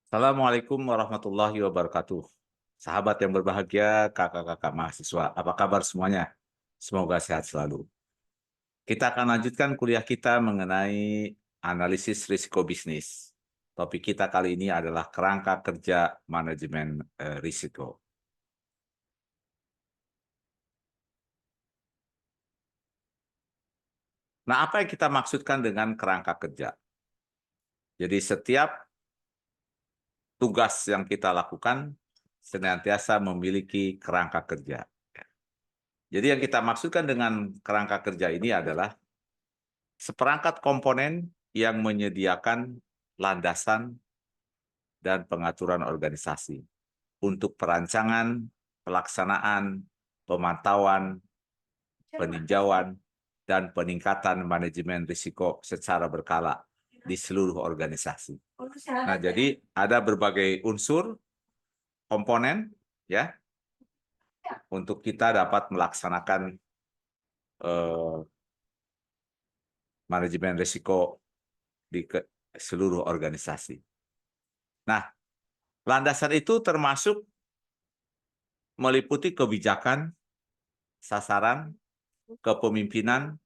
Assalamualaikum warahmatullahi wabarakatuh. Sahabat yang berbahagia, kakak-kakak mahasiswa, apa kabar semuanya? Semoga sehat selalu. Kita akan lanjutkan kuliah kita mengenai analisis risiko bisnis. Topik kita kali ini adalah kerangka kerja manajemen risiko. Nah, apa yang kita maksudkan dengan kerangka kerja? Jadi setiap tugas yang kita lakukan senantiasa memiliki kerangka kerja. Jadi yang kita maksudkan dengan kerangka kerja ini adalah seperangkat komponen yang menyediakan landasan dan pengaturan organisasi untuk perancangan, pelaksanaan, pemantauan, peninjauan, dan peningkatan manajemen risiko secara berkala di seluruh organisasi. Nah, jadi ada berbagai unsur komponen ya untuk kita dapat melaksanakan eh, manajemen risiko di seluruh organisasi. Nah, landasan itu termasuk meliputi kebijakan, sasaran, kepemimpinan,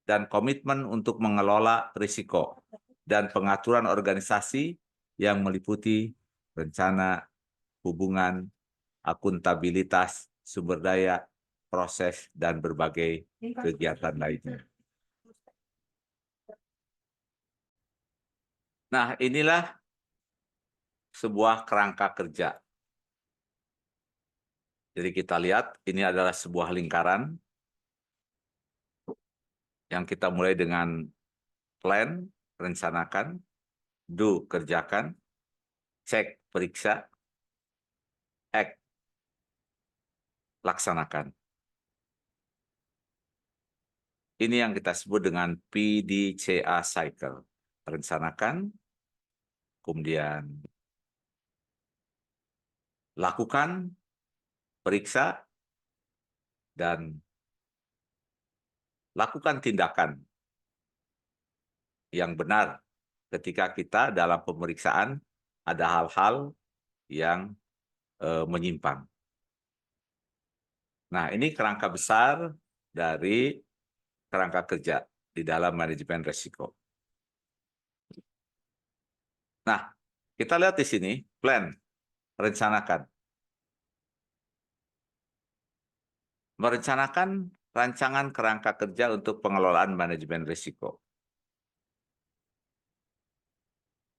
dan komitmen untuk mengelola risiko, dan pengaturan organisasi yang meliputi rencana, hubungan, akuntabilitas, sumber daya, proses, dan berbagai kegiatan lainnya. Nah, inilah sebuah kerangka kerja. Jadi kita lihat, ini adalah sebuah lingkaran yang kita mulai dengan plan, rencanakan, do, kerjakan, cek, periksa, act, laksanakan. Ini yang kita sebut dengan PDCA cycle. Rencanakan, kemudian lakukan, periksa, dan lakukan tindakan yang benar ketika kita dalam pemeriksaan ada hal-hal yang menyimpang. Nah, ini kerangka besar dari kerangka kerja di dalam manajemen risiko. Nah, kita lihat di sini, plan, rencanakan. Merencanakan rancangan kerangka kerja untuk pengelolaan manajemen risiko.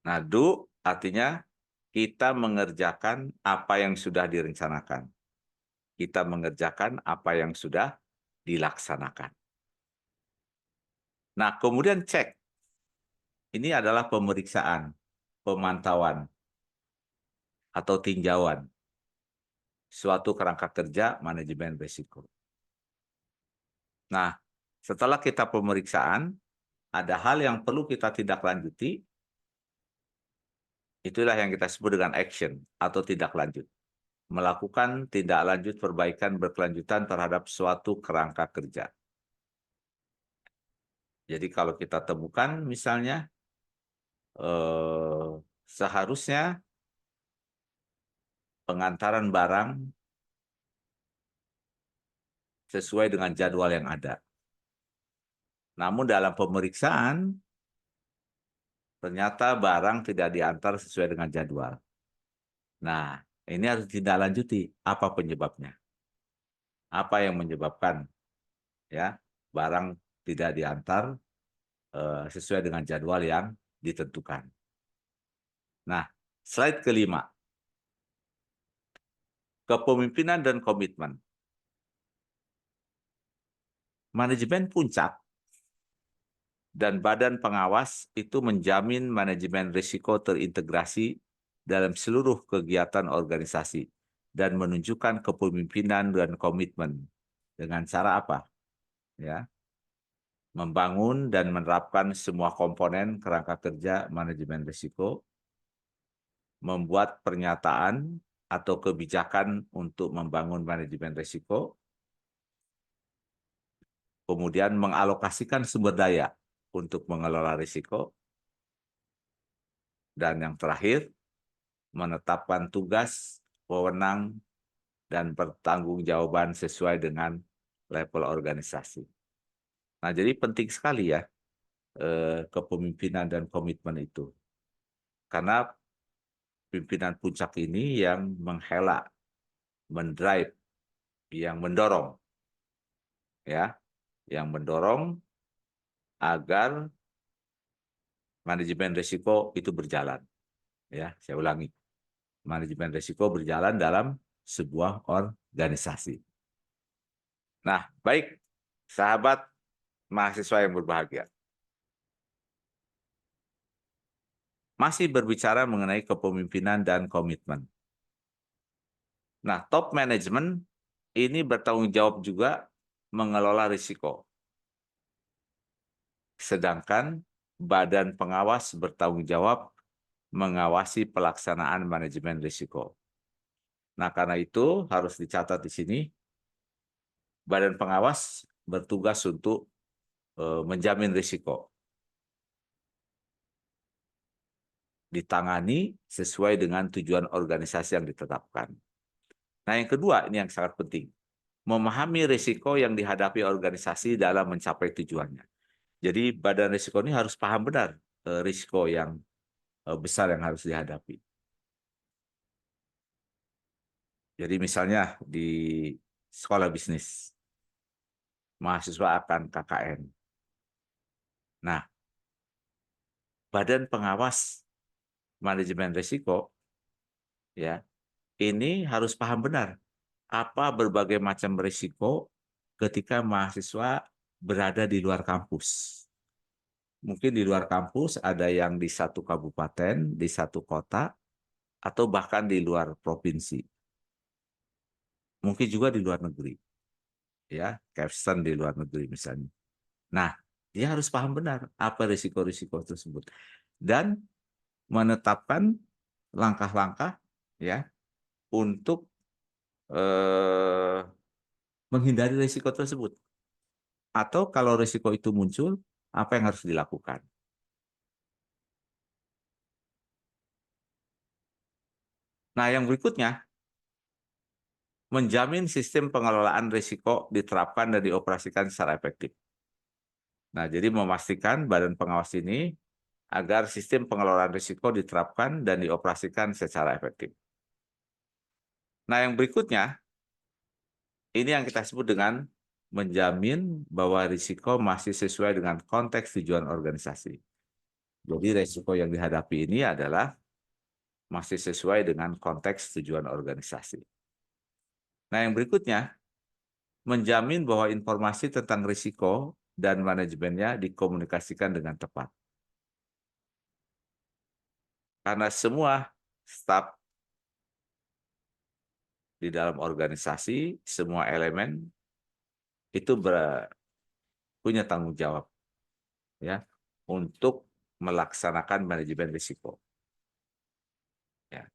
Nah, do artinya kita mengerjakan apa yang sudah direncanakan. Kita mengerjakan apa yang sudah dilaksanakan. Nah, kemudian cek. Ini adalah pemeriksaan, pemantauan, atau tinjauan suatu kerangka kerja manajemen risiko. Nah, setelah kita pemeriksaan, ada hal yang perlu kita tindak lanjuti, itulah yang kita sebut dengan action atau tindak lanjut. Melakukan tindak lanjut perbaikan berkelanjutan terhadap suatu kerangka kerja. Jadi kalau kita temukan misalnya, seharusnya pengantaran barang sesuai dengan jadwal yang ada. Namun dalam pemeriksaan, ternyata barang tidak diantar sesuai dengan jadwal. Nah, ini harus ditindaklanjuti. Apa penyebabnya? Apa yang menyebabkan ya barang tidak diantar sesuai dengan jadwal yang ditentukan? Nah, slide kelima. Kepemimpinan dan komitmen. Manajemen puncak dan badan pengawas itu menjamin manajemen risiko terintegrasi dalam seluruh kegiatan organisasi dan menunjukkan kepemimpinan dan komitmen. Dengan cara apa? Ya, membangun dan menerapkan semua komponen kerangka kerja manajemen risiko, membuat pernyataan atau kebijakan untuk membangun manajemen risiko, kemudian mengalokasikan sumber daya untuk mengelola risiko, dan yang terakhir, menetapkan tugas, wewenang, dan pertanggungjawaban sesuai dengan level organisasi. Nah, jadi penting sekali ya kepemimpinan dan komitmen itu. Karena pimpinan puncak ini yang menghela, mendrive, yang mendorong, ya, yang mendorong agar manajemen risiko itu berjalan. Ya, saya ulangi, manajemen risiko berjalan dalam sebuah organisasi. Nah, baik, sahabat mahasiswa yang berbahagia. Masih berbicara mengenai kepemimpinan dan komitmen. Nah, top management ini bertanggung jawab juga mengelola risiko. Sedangkan badan pengawas bertanggung jawab mengawasi pelaksanaan manajemen risiko. Nah, karena itu harus dicatat di sini, badan pengawas bertugas untuk menjamin risiko. Ditangani sesuai dengan tujuan organisasi yang ditetapkan. Nah, yang kedua, ini yang sangat penting. Memahami risiko yang dihadapi organisasi dalam mencapai tujuannya. Jadi badan risiko ini harus paham benar risiko yang besar yang harus dihadapi. Jadi misalnya di sekolah bisnis, mahasiswa akan KKN. Nah, badan pengawas manajemen risiko ya, ini harus paham benar apa berbagai macam risiko ketika mahasiswa berada di luar kampus. Mungkin di luar kampus ada yang di satu kabupaten, di satu kota, atau bahkan di luar provinsi. Mungkin juga di luar negeri, ya, capstone di luar negeri misalnya. Nah, dia harus paham benar apa risiko-risiko tersebut dan menetapkan langkah-langkah ya untuk menghindari risiko tersebut. Atau kalau risiko itu muncul, apa yang harus dilakukan? Nah, yang berikutnya, menjamin sistem pengelolaan risiko diterapkan dan dioperasikan secara efektif. Nah, jadi memastikan badan pengawas ini agar sistem pengelolaan risiko diterapkan dan dioperasikan secara efektif. Nah, yang berikutnya, ini yang kita sebut dengan menjamin bahwa risiko masih sesuai dengan konteks tujuan organisasi. Jadi risiko yang dihadapi ini adalah masih sesuai dengan konteks tujuan organisasi. Nah, yang berikutnya, menjamin bahwa informasi tentang risiko dan manajemennya dikomunikasikan dengan tepat. Karena semua staf di dalam organisasi, semua elemen itu punya tanggung jawab ya untuk melaksanakan manajemen risiko. Ya.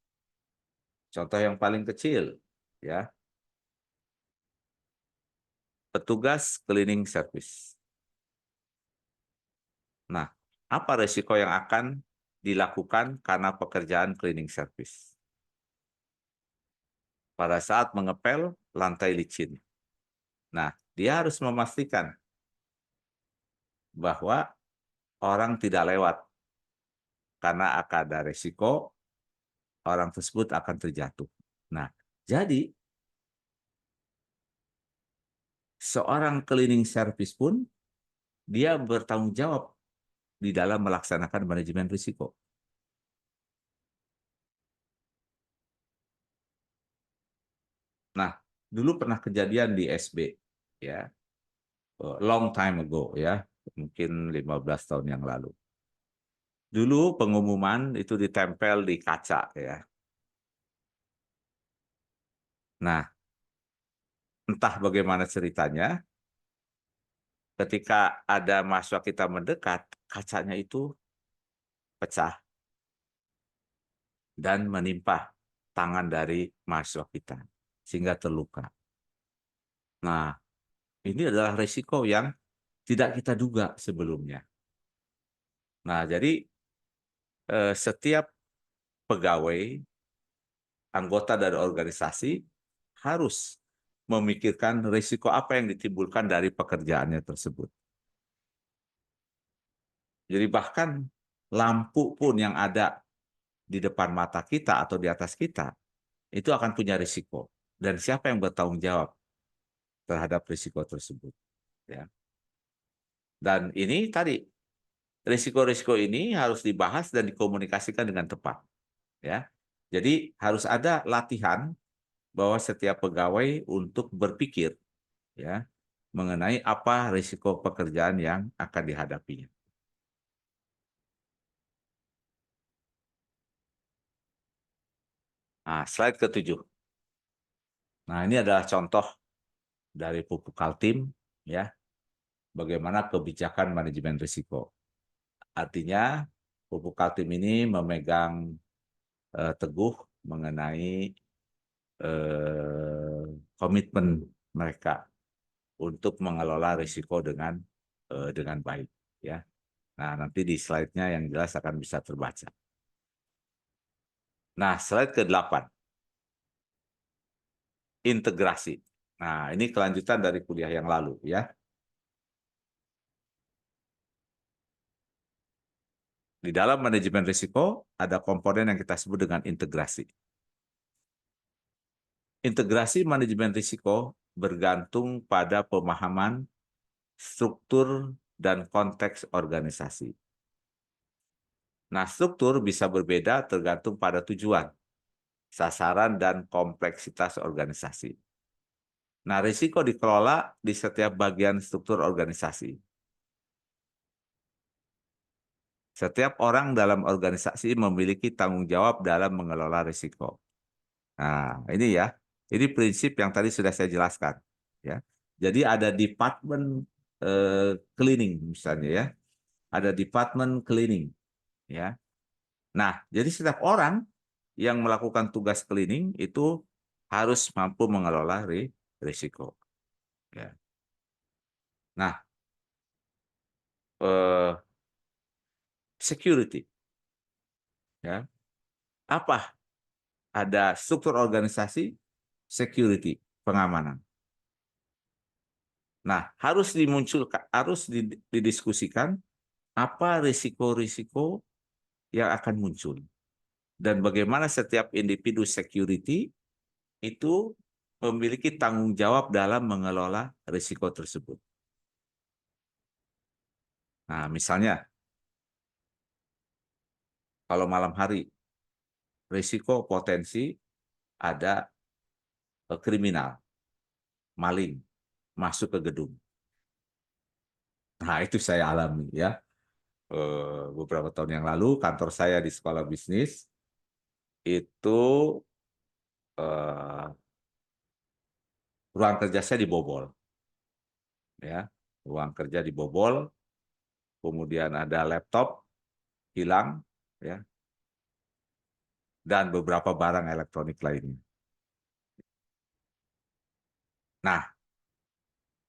Contoh yang paling kecil ya, petugas cleaning service. Nah, apa risiko yang akan dilakukan karena pekerjaan cleaning service? Pada saat mengepel lantai licin. Nah, dia harus memastikan bahwa orang tidak lewat karena akan ada risiko orang tersebut akan terjatuh. Nah, jadi seorang cleaning service pun dia bertanggung jawab di dalam melaksanakan manajemen risiko. Nah, dulu pernah kejadian di SB ya, long time ago ya, mungkin 15 tahun yang lalu. Dulu pengumuman itu ditempel di kaca ya. Nah, entah bagaimana ceritanya, ketika ada mahasiswa kita mendekat, kacanya itu pecah dan menimpa tangan dari mahasiswa kita sehingga terluka. Nah, ini adalah risiko yang tidak kita duga sebelumnya. Nah, jadi setiap pegawai anggota dari organisasi harus memikirkan risiko apa yang ditimbulkan dari pekerjaannya tersebut. Jadi bahkan lampu pun yang ada di depan mata kita atau di atas kita, itu akan punya risiko. Dan siapa yang bertanggung jawab terhadap risiko tersebut. Ya. Dan ini tadi, risiko-risiko ini harus dibahas dan dikomunikasikan dengan tepat. Ya. Jadi harus ada latihan bahwa setiap pegawai untuk berpikir ya mengenai apa risiko pekerjaan yang akan dihadapinya. Nah, slide ke-7. Nah, ini adalah contoh dari pupuk Kaltim ya, bagaimana kebijakan manajemen risiko. Artinya pupuk Kaltim ini memegang teguh mengenai komitmen mereka untuk mengelola risiko dengan baik ya. Nah, nanti di slide-nya yang jelas akan bisa terbaca. Nah, slide ke-8. Integrasi. Nah, ini kelanjutan dari kuliah yang lalu ya. Di dalam manajemen risiko ada komponen yang kita sebut dengan integrasi. Integrasi manajemen risiko bergantung pada pemahaman struktur dan konteks organisasi. Nah, struktur bisa berbeda tergantung pada tujuan, sasaran, dan kompleksitas organisasi. Nah, risiko dikelola di setiap bagian struktur organisasi. Setiap orang dalam organisasi memiliki tanggung jawab dalam mengelola risiko. Nah, ini ya. Ini prinsip yang tadi sudah saya jelaskan. Ya. Jadi ada departemen cleaning misalnya ya. Ada departemen cleaning. Ya. Nah, jadi setiap orang yang melakukan tugas cleaning itu harus mampu mengelola risiko. Ya. Nah, security. Ya. Apa? Ada struktur organisasi, security, pengamanan. Nah, harus didiskusikan apa risiko-risiko yang akan muncul dan bagaimana setiap individu security itu memiliki tanggung jawab dalam mengelola risiko tersebut. Nah, misalnya kalau malam hari risiko potensi ada kriminal, maling masuk ke gedung. Nah, itu saya alami ya. Beberapa tahun yang lalu kantor saya di sekolah bisnis itu eh, ruang kerja saya dibobol, ya, ruang kerja dibobol, kemudian ada laptop hilang, ya, dan beberapa barang elektronik lainnya. Nah,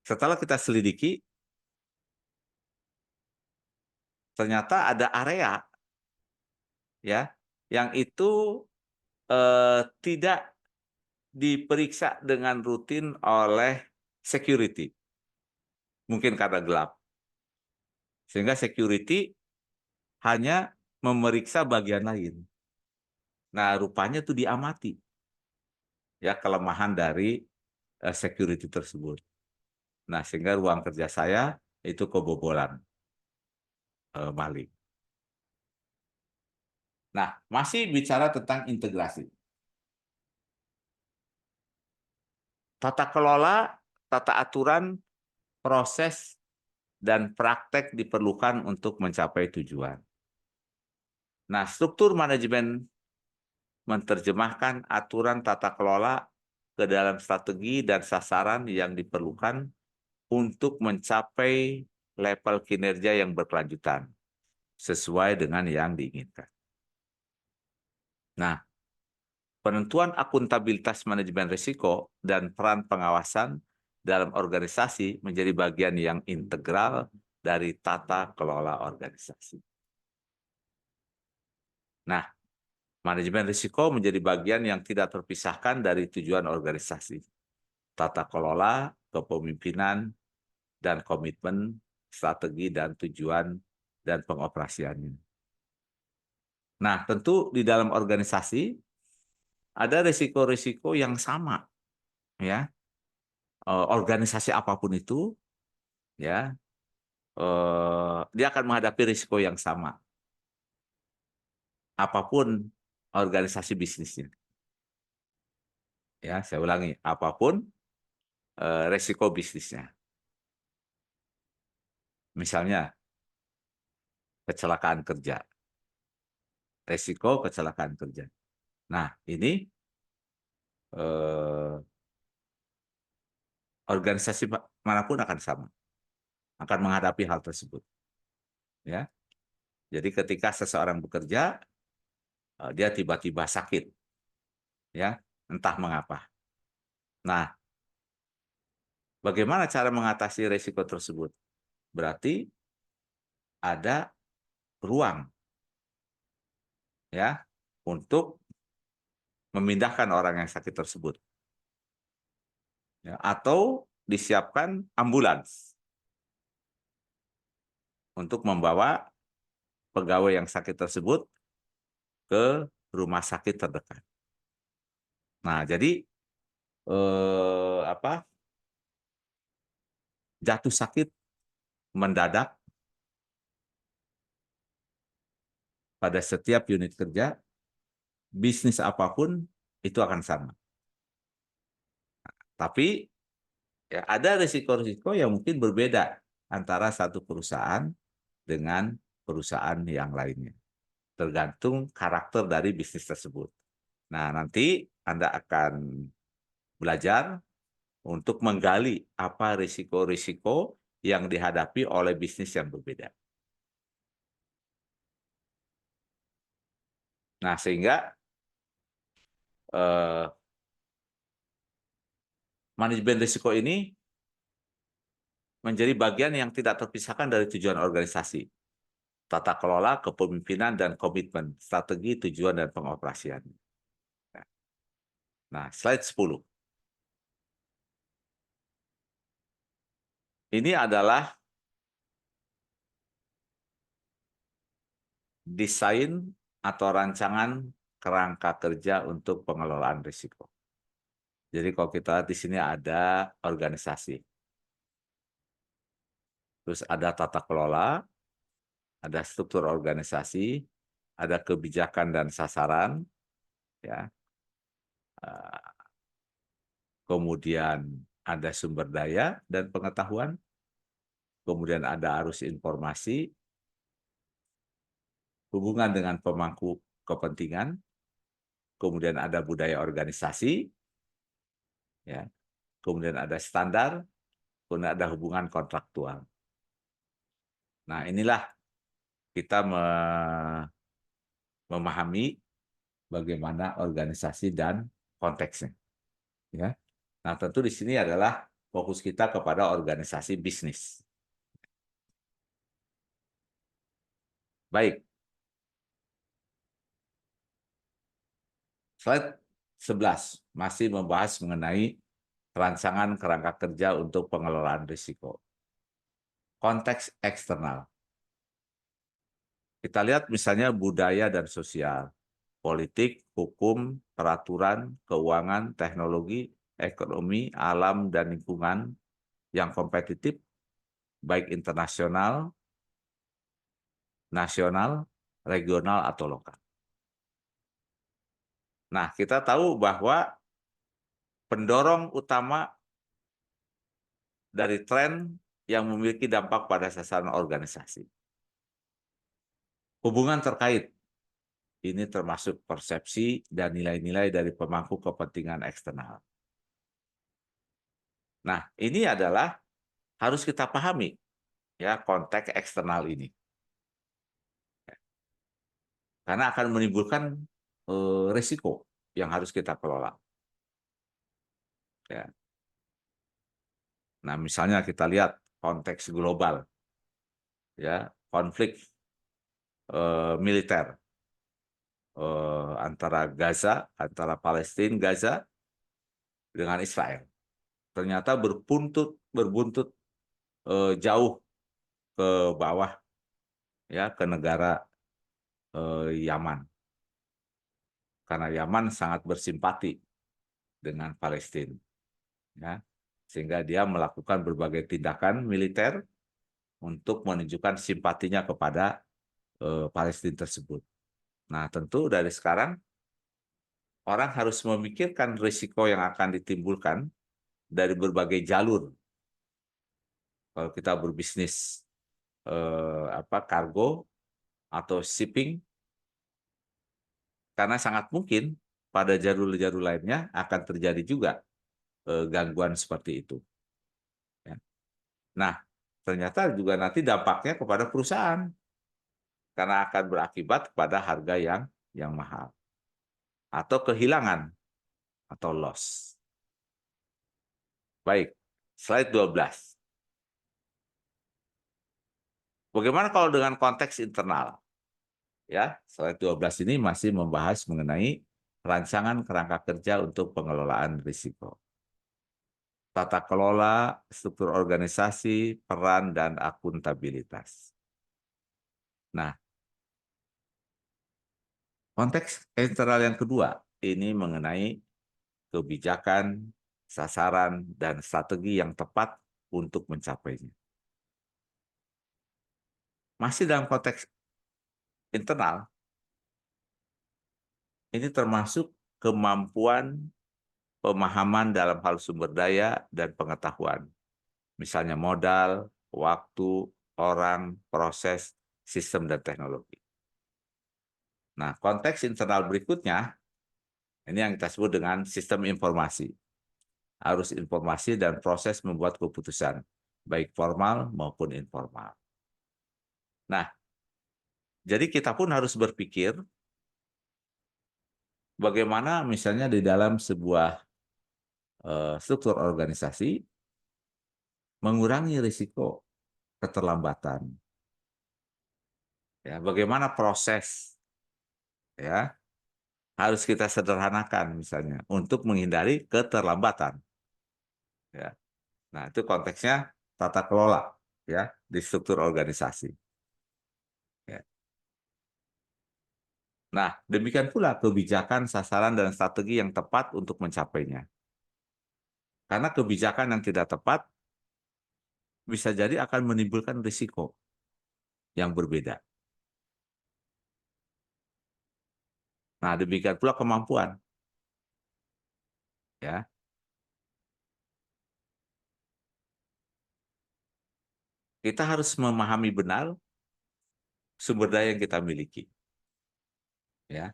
setelah kita selidiki, ternyata ada area, ya, yang itu tidak diperiksa dengan rutin oleh security, mungkin karena gelap, sehingga security hanya memeriksa bagian lain. Nah, rupanya itu diamati ya kelemahan dari security tersebut. Nah, sehingga ruang kerja saya itu kebobolan maling. Nah, masih bicara tentang integrasi. Tata kelola, tata aturan, proses, dan praktek diperlukan untuk mencapai tujuan. Nah, struktur manajemen menerjemahkan aturan tata kelola ke dalam strategi dan sasaran yang diperlukan untuk mencapai level kinerja yang berkelanjutan sesuai dengan yang diinginkan. Nah, penentuan akuntabilitas manajemen risiko dan peran pengawasan dalam organisasi menjadi bagian yang integral dari tata kelola organisasi. Nah, Manajemen risiko menjadi bagian yang tidak terpisahkan dari tujuan organisasi, tata kelola, kepemimpinan, dan komitmen, strategi, dan tujuan, dan pengoperasiannya. Nah, tentu di dalam organisasi ada risiko-risiko yang sama, ya. Organisasi apapun itu, ya, dia akan menghadapi risiko yang sama, apapun organisasi bisnisnya. Ya, saya ulangi, apapun resiko bisnisnya. Misalnya kecelakaan kerja, resiko kecelakaan kerja. Nah, ini eh, organisasi manapun akan sama, akan menghadapi hal tersebut. Ya, jadi ketika seseorang bekerja, dia tiba-tiba sakit, ya, entah mengapa. Nah, bagaimana cara mengatasi resiko tersebut? Berarti ada ruang, ya, untuk memindahkan orang yang sakit tersebut, ya, atau disiapkan ambulans untuk membawa pegawai yang sakit tersebut ke rumah sakit terdekat. Nah, jadi apa? Jatuh sakit mendadak pada setiap unit kerja, bisnis apapun itu akan sama. Tapi ya ada risiko-risiko yang mungkin berbeda antara satu perusahaan dengan perusahaan yang lainnya. Tergantung karakter dari bisnis tersebut. Nah, nanti Anda akan belajar untuk menggali apa risiko-risiko yang dihadapi oleh bisnis yang berbeda. Nah, sehingga eh, manajemen risiko ini menjadi bagian yang tidak terpisahkan dari tujuan organisasi, tata kelola, kepemimpinan, dan komitmen, strategi, tujuan, dan pengoperasian. Nah, slide 10. Ini adalah desain atau rancangan kerangka kerja untuk pengelolaan risiko. Jadi kalau kita lihat di sini ada organisasi, terus ada tata kelola, ada struktur organisasi, ada kebijakan dan sasaran, ya, kemudian ada sumber daya dan pengetahuan, kemudian ada arus informasi, hubungan dengan pemangku kepentingan, kemudian ada budaya organisasi, ya, kemudian ada standar, kemudian ada hubungan kontraktual. Nah, inilah kita memahami bagaimana organisasi dan konteksnya. Ya. Nah, tentu di sini adalah fokus kita kepada organisasi bisnis. Baik, slide 11 masih membahas mengenai rancangan kerangka kerja untuk pengelolaan risiko. Konteks eksternal. Kita lihat misalnya budaya dan sosial, politik, hukum, peraturan, keuangan, teknologi, ekonomi, alam, dan lingkungan yang kompetitif, baik internasional, nasional, regional, atau lokal. Nah, kita tahu bahwa pendorong utama dari tren yang memiliki dampak pada sasaran organisasi. Hubungan terkait, ini termasuk persepsi dan nilai-nilai dari pemangku kepentingan eksternal. Nah, ini adalah harus kita pahami, ya, konteks eksternal ini. Karena akan menimbulkan risiko yang harus kita kelola. Ya. Nah, misalnya kita lihat konteks global, ya, konflik militer, antara Gaza, antara Palestina, Gaza dengan Israel. Ternyata berbuntut jauh ke bawah ya ke negara Yaman. Karena Yaman sangat bersimpati dengan Palestina, ya. Sehingga dia melakukan berbagai tindakan militer untuk menunjukkan simpatinya kepada Palestina tersebut. Nah, tentu dari sekarang orang harus memikirkan risiko yang akan ditimbulkan dari berbagai jalur. Kalau kita berbisnis kargo atau shipping, karena sangat mungkin pada jalur-jalur lainnya akan terjadi juga gangguan seperti itu. Ya. Nah, ternyata juga nanti dampaknya kepada perusahaan karena akan berakibat pada harga yang mahal atau kehilangan atau loss. Baik, slide 12. Bagaimana kalau dengan konteks internal? Ya, slide 12 ini masih membahas mengenai rancangan kerangka kerja untuk pengelolaan risiko. Tata kelola, struktur organisasi, peran, dan akuntabilitas. Nah, konteks internal yang kedua, ini mengenai kebijakan, sasaran, dan strategi yang tepat untuk mencapainya. Masih dalam konteks internal, ini termasuk kemampuan pemahaman dalam hal sumber daya dan pengetahuan. Misalnya modal, waktu, orang, proses, sistem, dan teknologi. Nah, konteks internal berikutnya, ini yang kita sebut dengan sistem informasi. Arus informasi dan proses membuat keputusan, baik formal maupun informal. Nah, jadi kita pun harus berpikir bagaimana misalnya di dalam sebuah struktur organisasi mengurangi risiko keterlambatan. Ya, bagaimana proses ya harus kita sederhanakan misalnya untuk menghindari keterlambatan. Ya. Nah, itu konteksnya tata kelola ya di struktur organisasi. Ya. Nah, demikian pula kebijakan, sasaran, dan strategi yang tepat untuk mencapainya. Karena kebijakan yang tidak tepat bisa jadi akan menimbulkan risiko yang berbeda. Nah, demikian pula kemampuan. Ya. Kita harus memahami benar sumber daya yang kita miliki. Ya.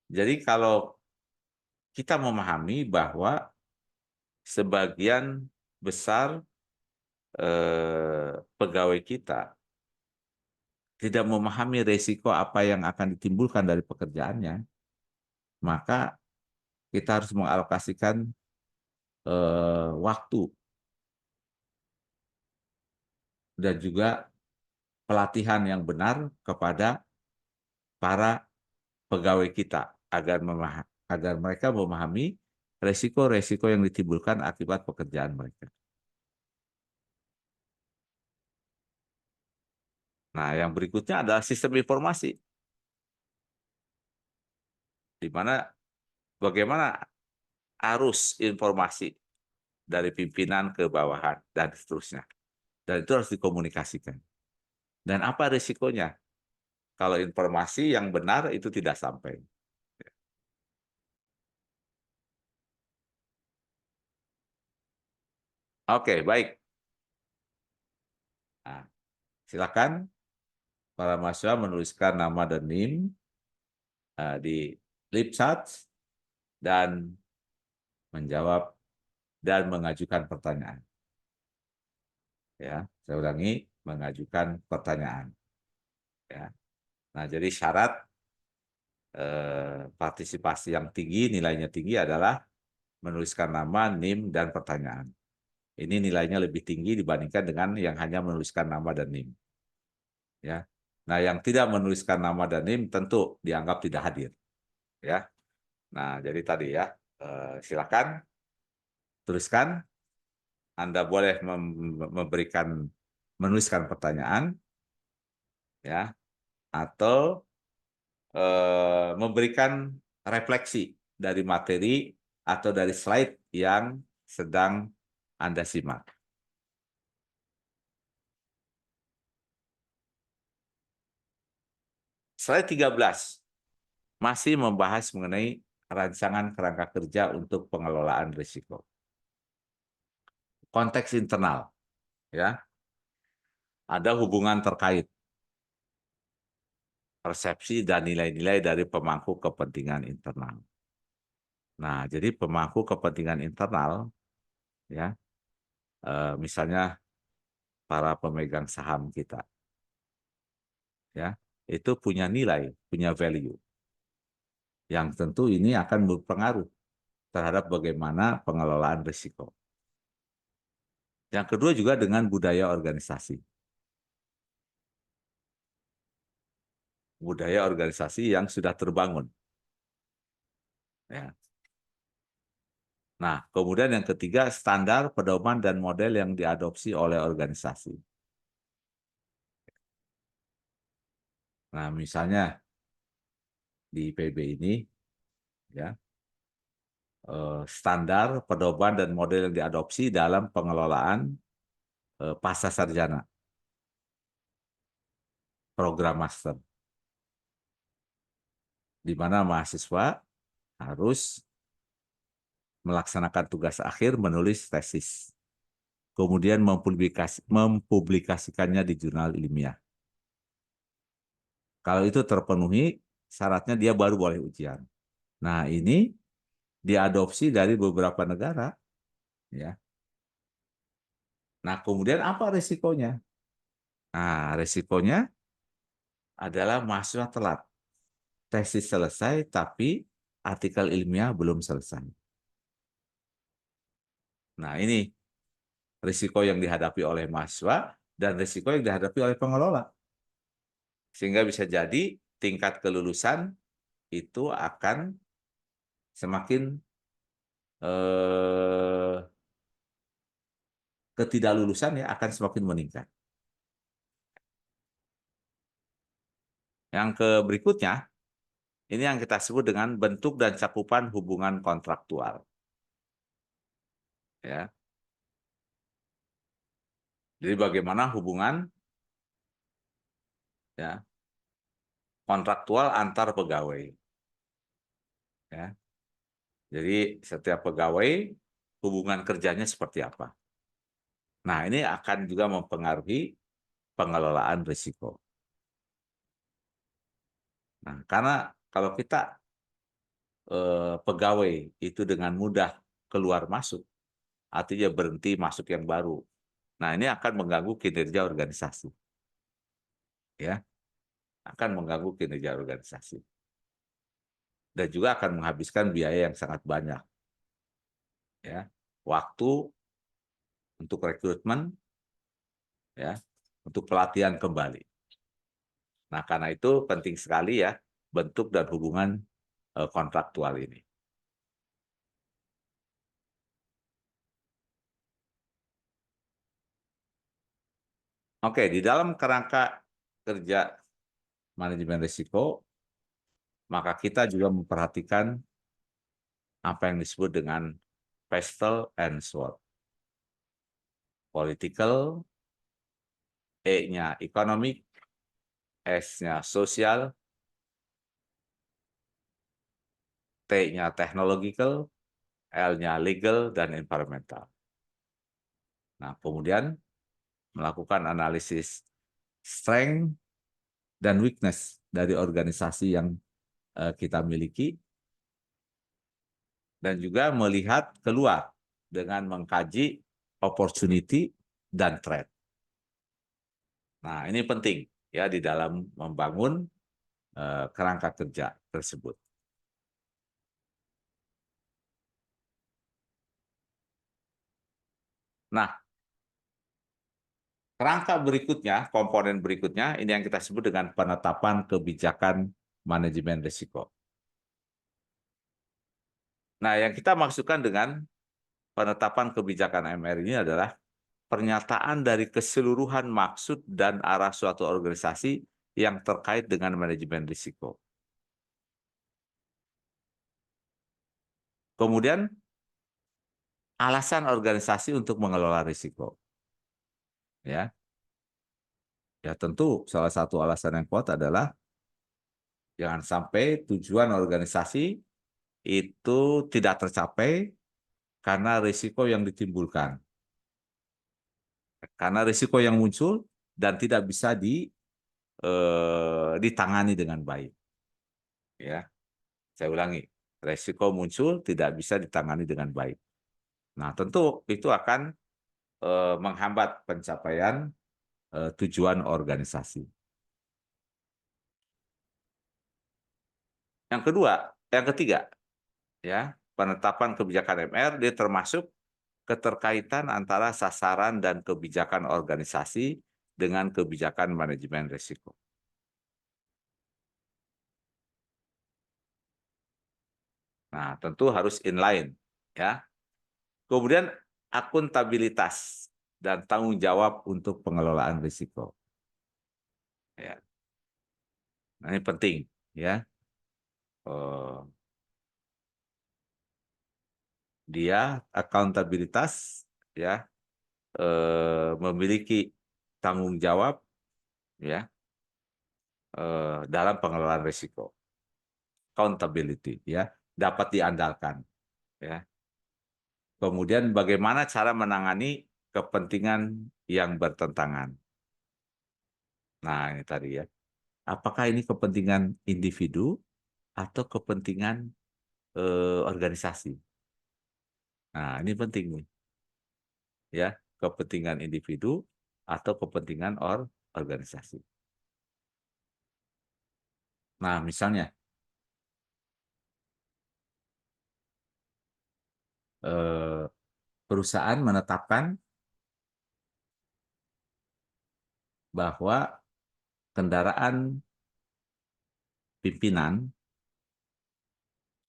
Jadi kalau kita memahami bahwa sebagian besar pegawai kita tidak memahami resiko apa yang akan ditimbulkan dari pekerjaannya, maka kita harus mengalokasikan waktu dan juga pelatihan yang benar kepada para pegawai kita agar mereka memahami resiko-resiko yang ditimbulkan akibat pekerjaan mereka. Nah, yang berikutnya adalah sistem informasi, di mana bagaimana arus informasi dari pimpinan ke bawahan dan seterusnya. Dan itu harus dikomunikasikan. Dan apa risikonya kalau informasi yang benar itu tidak sampai? Oke, baik. Nah, silakan para mahasiswa menuliskan nama dan NIM di lip chat dan menjawab dan mengajukan pertanyaan. Ya, saya ulangi, mengajukan pertanyaan. Ya. Nah, jadi syarat partisipasi yang tinggi, nilainya tinggi adalah menuliskan nama, NIM, dan pertanyaan. Ini nilainya lebih tinggi dibandingkan dengan yang hanya menuliskan nama dan NIM. Ya. Nah, yang tidak menuliskan nama dan NIM tentu dianggap tidak hadir. ya. Nah, jadi tadi ya, silakan tuliskan. Anda boleh menuliskan pertanyaan, ya, atau memberikan refleksi dari materi atau dari slide yang sedang Anda simak. Slide 13 masih membahas mengenai rancangan kerangka kerja untuk pengelolaan risiko. Konteks internal, ya, ada hubungan terkait persepsi dan nilai-nilai dari pemangku kepentingan internal. Nah, jadi pemangku kepentingan internal, ya, misalnya para pemegang saham kita, ya, itu punya nilai, punya value, yang tentu ini akan berpengaruh terhadap bagaimana pengelolaan risiko. Yang kedua juga dengan budaya organisasi. Budaya organisasi yang sudah terbangun. Ya. Nah, kemudian yang ketiga, standar, pedoman, dan model yang diadopsi oleh organisasi. Nah, misalnya di IPB ini, ya, standar, pedoman, dan model yang diadopsi dalam pengelolaan pasca sarjana, program master, di mana mahasiswa harus melaksanakan tugas akhir menulis tesis, kemudian mempublikasikannya di jurnal ilmiah. Kalau itu terpenuhi, syaratnya dia baru boleh ujian. Nah, ini diadopsi dari beberapa negara, ya. Nah, kemudian apa risikonya? Nah, risikonya adalah mahasiswa telat. Tesis selesai, tapi artikel ilmiah belum selesai. Nah, ini risiko yang dihadapi oleh mahasiswa dan risiko yang dihadapi oleh pengelola. Sehingga bisa jadi tingkat kelulusan itu akan semakin ketidaklulusan ya akan semakin meningkat. Yang berikutnya, ini yang kita sebut dengan bentuk dan cakupan hubungan kontraktual. Ya. Jadi bagaimana hubungan, ya, kontraktual antar pegawai. Ya. Jadi setiap pegawai hubungan kerjanya seperti apa. Nah, ini akan juga mempengaruhi pengelolaan risiko. Nah, karena kalau kita pegawai itu dengan mudah keluar masuk, artinya berhenti masuk yang baru. Nah, ini akan mengganggu kinerja organisasi. Ya, akan mengganggu kinerja organisasi. Dan juga akan menghabiskan biaya yang sangat banyak. Ya, waktu untuk rekrutmen, ya, untuk pelatihan kembali. Nah, karena itu penting sekali ya bentuk dan hubungan kontraktual ini. Oke, di dalam kerangka kerja manajemen risiko, maka kita juga memperhatikan apa yang disebut dengan PESTEL and SWOT. Political, E-nya economic, S-nya sosial, T-nya technological, L-nya legal, dan environmental. Nah, kemudian melakukan analisis strength dan weakness dari organisasi yang kita miliki, dan juga melihat keluar dengan mengkaji opportunity dan threat. Nah, ini penting ya di dalam membangun kerangka kerja tersebut. Nah, kerangka berikutnya, komponen berikutnya, ini yang kita sebut dengan penetapan kebijakan manajemen risiko. Nah, yang kita maksudkan dengan penetapan kebijakan MR ini adalah pernyataan dari keseluruhan maksud dan arah suatu organisasi yang terkait dengan manajemen risiko. Kemudian, alasan organisasi untuk mengelola risiko. Ya, ya tentu salah satu alasan yang kuat adalah jangan sampai tujuan organisasi itu tidak tercapai karena risiko yang ditimbulkan. Karena risiko yang muncul dan tidak bisa ditangani dengan baik. Ya, saya ulangi, risiko muncul tidak bisa ditangani dengan baik. Nah, tentu itu akan menghambat pencapaian tujuan organisasi. Yang ketiga, ya, penetapan kebijakan MR dia termasuk keterkaitan antara sasaran dan kebijakan organisasi dengan kebijakan manajemen risiko. Nah, tentu harus inline, ya. Kemudian akuntabilitas dan tanggung jawab untuk pengelolaan risiko. Ya. Nah, ini penting, ya. Eh, dia akuntabilitas, ya, memiliki tanggung jawab, ya, dalam pengelolaan risiko. Accountability, ya, dapat diandalkan, ya. Kemudian bagaimana cara menangani kepentingan yang bertentangan. Nah, ini tadi ya. Apakah ini kepentingan individu atau kepentingan organisasi? Nah, ini penting nih, ya, kepentingan individu atau kepentingan organisasi. Nah, misalnya perusahaan menetapkan bahwa kendaraan pimpinan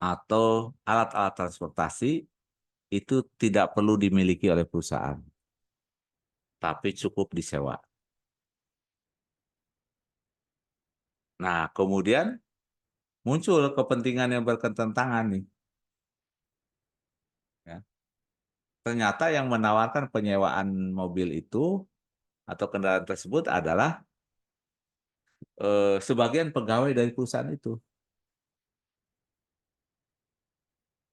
atau alat-alat transportasi itu tidak perlu dimiliki oleh perusahaan, tapi cukup disewa. Nah, kemudian muncul kepentingan yang berketentangan nih. Ya. Ternyata yang menawarkan penyewaan mobil itu atau kendaraan tersebut adalah sebagian pegawai dari perusahaan itu.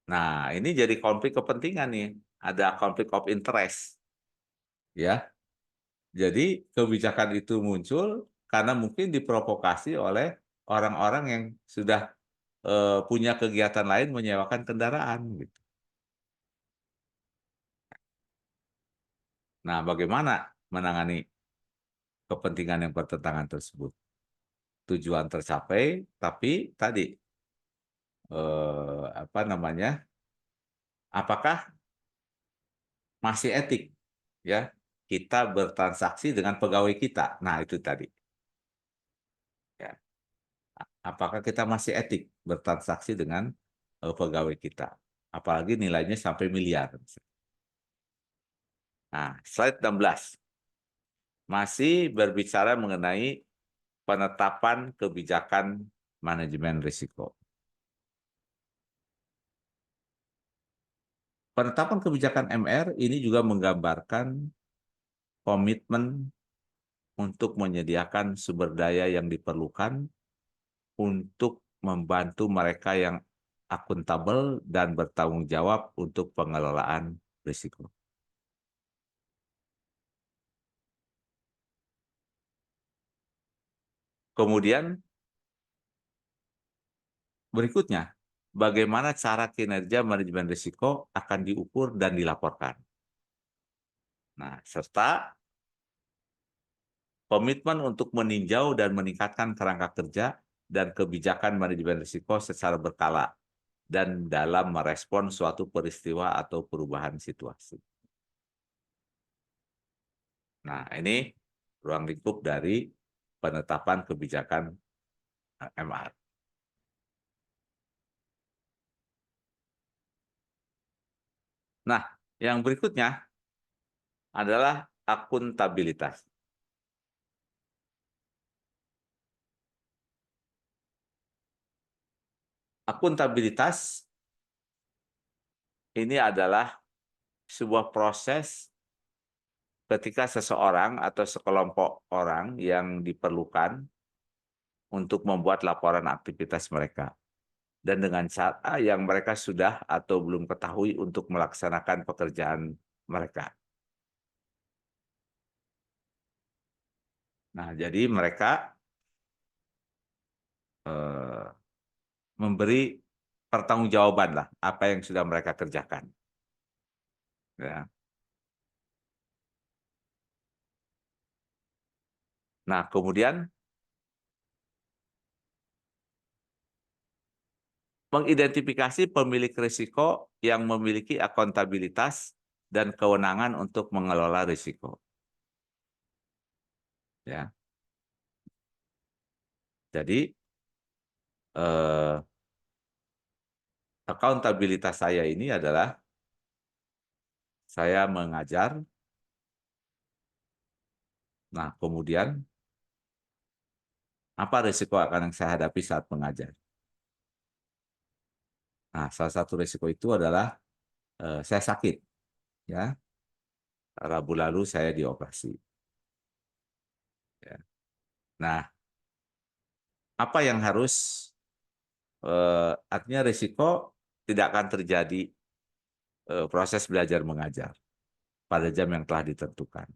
Nah, ini jadi konflik kepentingan nih. Ada konflik of interest. Ya, jadi kebijakan itu muncul karena mungkin diprovokasi oleh orang-orang yang sudah punya kegiatan lain menyewakan kendaraan gitu. Nah, bagaimana menangani kepentingan yang bertentangan tersebut? Tujuan tercapai, tapi tadi apa namanya? Apakah masih etik ya kita bertransaksi dengan pegawai kita? Nah, itu tadi. Ya. Apakah kita masih etik bertransaksi dengan pegawai kita? Apalagi nilainya sampai miliar. Nah, slide 16 masih berbicara mengenai penetapan kebijakan manajemen risiko. Penetapan kebijakan MR ini juga menggambarkan komitmen untuk menyediakan sumber daya yang diperlukan untuk membantu mereka yang akuntabel dan bertanggung jawab untuk pengelolaan risiko. Kemudian berikutnya, bagaimana cara kinerja manajemen risiko akan diukur dan dilaporkan. Nah, serta komitmen untuk meninjau dan meningkatkan kerangka kerja dan kebijakan manajemen risiko secara berkala dan dalam merespon suatu peristiwa atau perubahan situasi. Nah, ini ruang lingkup dari penetapan kebijakan MR. Nah, yang berikutnya adalah akuntabilitas. Akuntabilitas ini adalah sebuah proses ketika seseorang atau sekelompok orang yang diperlukan untuk membuat laporan aktivitas mereka. Dan dengan cara yang mereka sudah atau belum ketahui untuk melaksanakan pekerjaan mereka. Nah, jadi mereka eh, memberi pertanggungjawaban lah apa yang sudah mereka kerjakan. Ya. Nah, kemudian mengidentifikasi pemilik risiko yang memiliki akuntabilitas dan kewenangan untuk mengelola risiko. Ya, jadi eh, akuntabilitas saya ini adalah saya mengajar. Nah, kemudian apa risiko akan yang saya hadapi saat mengajar? Nah, salah satu risiko itu adalah saya sakit. Ya, Rabu lalu saya dioperasi. Ya. Nah, apa yang harus artinya risiko tidak akan terjadi proses belajar mengajar pada jam yang telah ditentukan.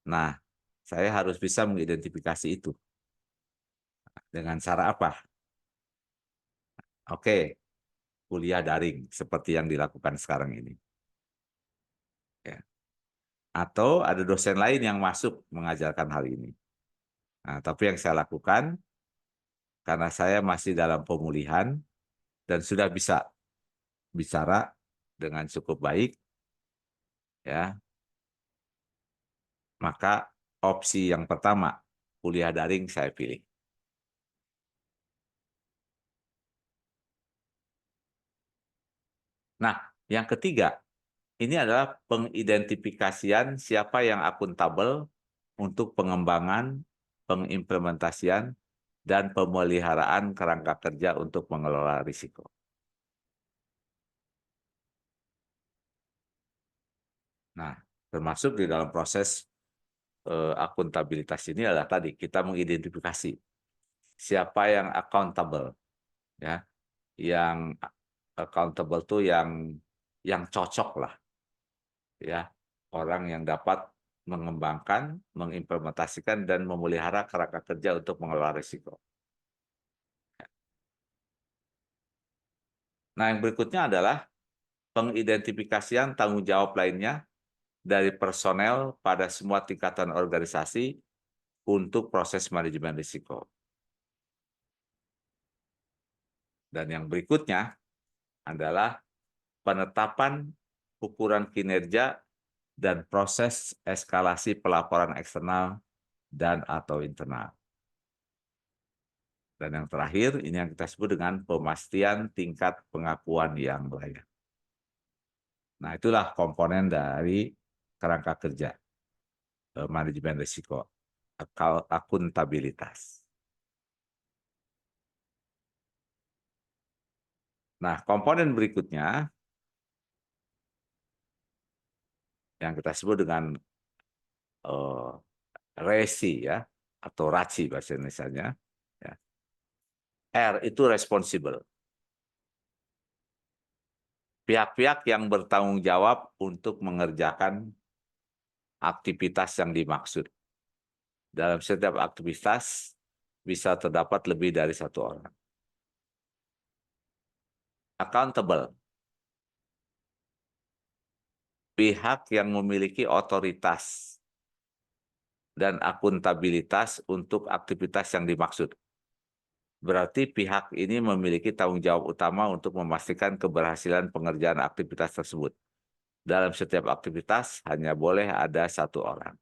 Nah, saya harus bisa mengidentifikasi itu. Dengan cara apa? Oke, kuliah daring seperti yang dilakukan sekarang ini. Ya. Atau ada dosen lain yang masuk mengajarkan hal ini. Nah, tapi yang saya lakukan karena saya masih dalam pemulihan dan sudah bisa bicara dengan cukup baik, ya, maka opsi yang pertama kuliah daring saya pilih. Nah, yang ketiga ini adalah pengidentifikasian siapa yang akuntabel untuk pengembangan, pengimplementasian, dan pemeliharaan kerangka kerja untuk mengelola risiko. Nah, termasuk di dalam proses akuntabilitas ini adalah tadi kita mengidentifikasi siapa yang accountable, ya, yang accountable tuh yang cocok lah, ya, orang yang dapat mengembangkan, mengimplementasikan dan memelihara kerangka kerja untuk mengelola risiko. Nah, yang berikutnya adalah pengidentifikasian tanggung jawab lainnya dari personel pada semua tingkatan organisasi untuk proses manajemen risiko. Dan yang berikutnya adalah penetapan ukuran kinerja dan proses eskalasi pelaporan eksternal dan atau internal. Dan yang terakhir, ini yang kita sebut dengan pemastian tingkat pengakuan yang layak. Nah, itulah komponen dari kerangka kerja manajemen risiko, akuntabilitas. Nah, komponen berikutnya yang kita sebut dengan uh, RESI ya, atau RACI bahasa Indonesia-nya. Ya. R itu responsible. Pihak-pihak yang bertanggung jawab untuk mengerjakan aktivitas yang dimaksud. Dalam setiap aktivitas bisa terdapat lebih dari satu orang. Accountable. Pihak yang memiliki otoritas dan akuntabilitas untuk aktivitas yang dimaksud. Berarti pihak ini memiliki tanggung jawab utama untuk memastikan keberhasilan pengerjaan aktivitas tersebut. Dalam setiap aktivitas hanya boleh ada satu orang.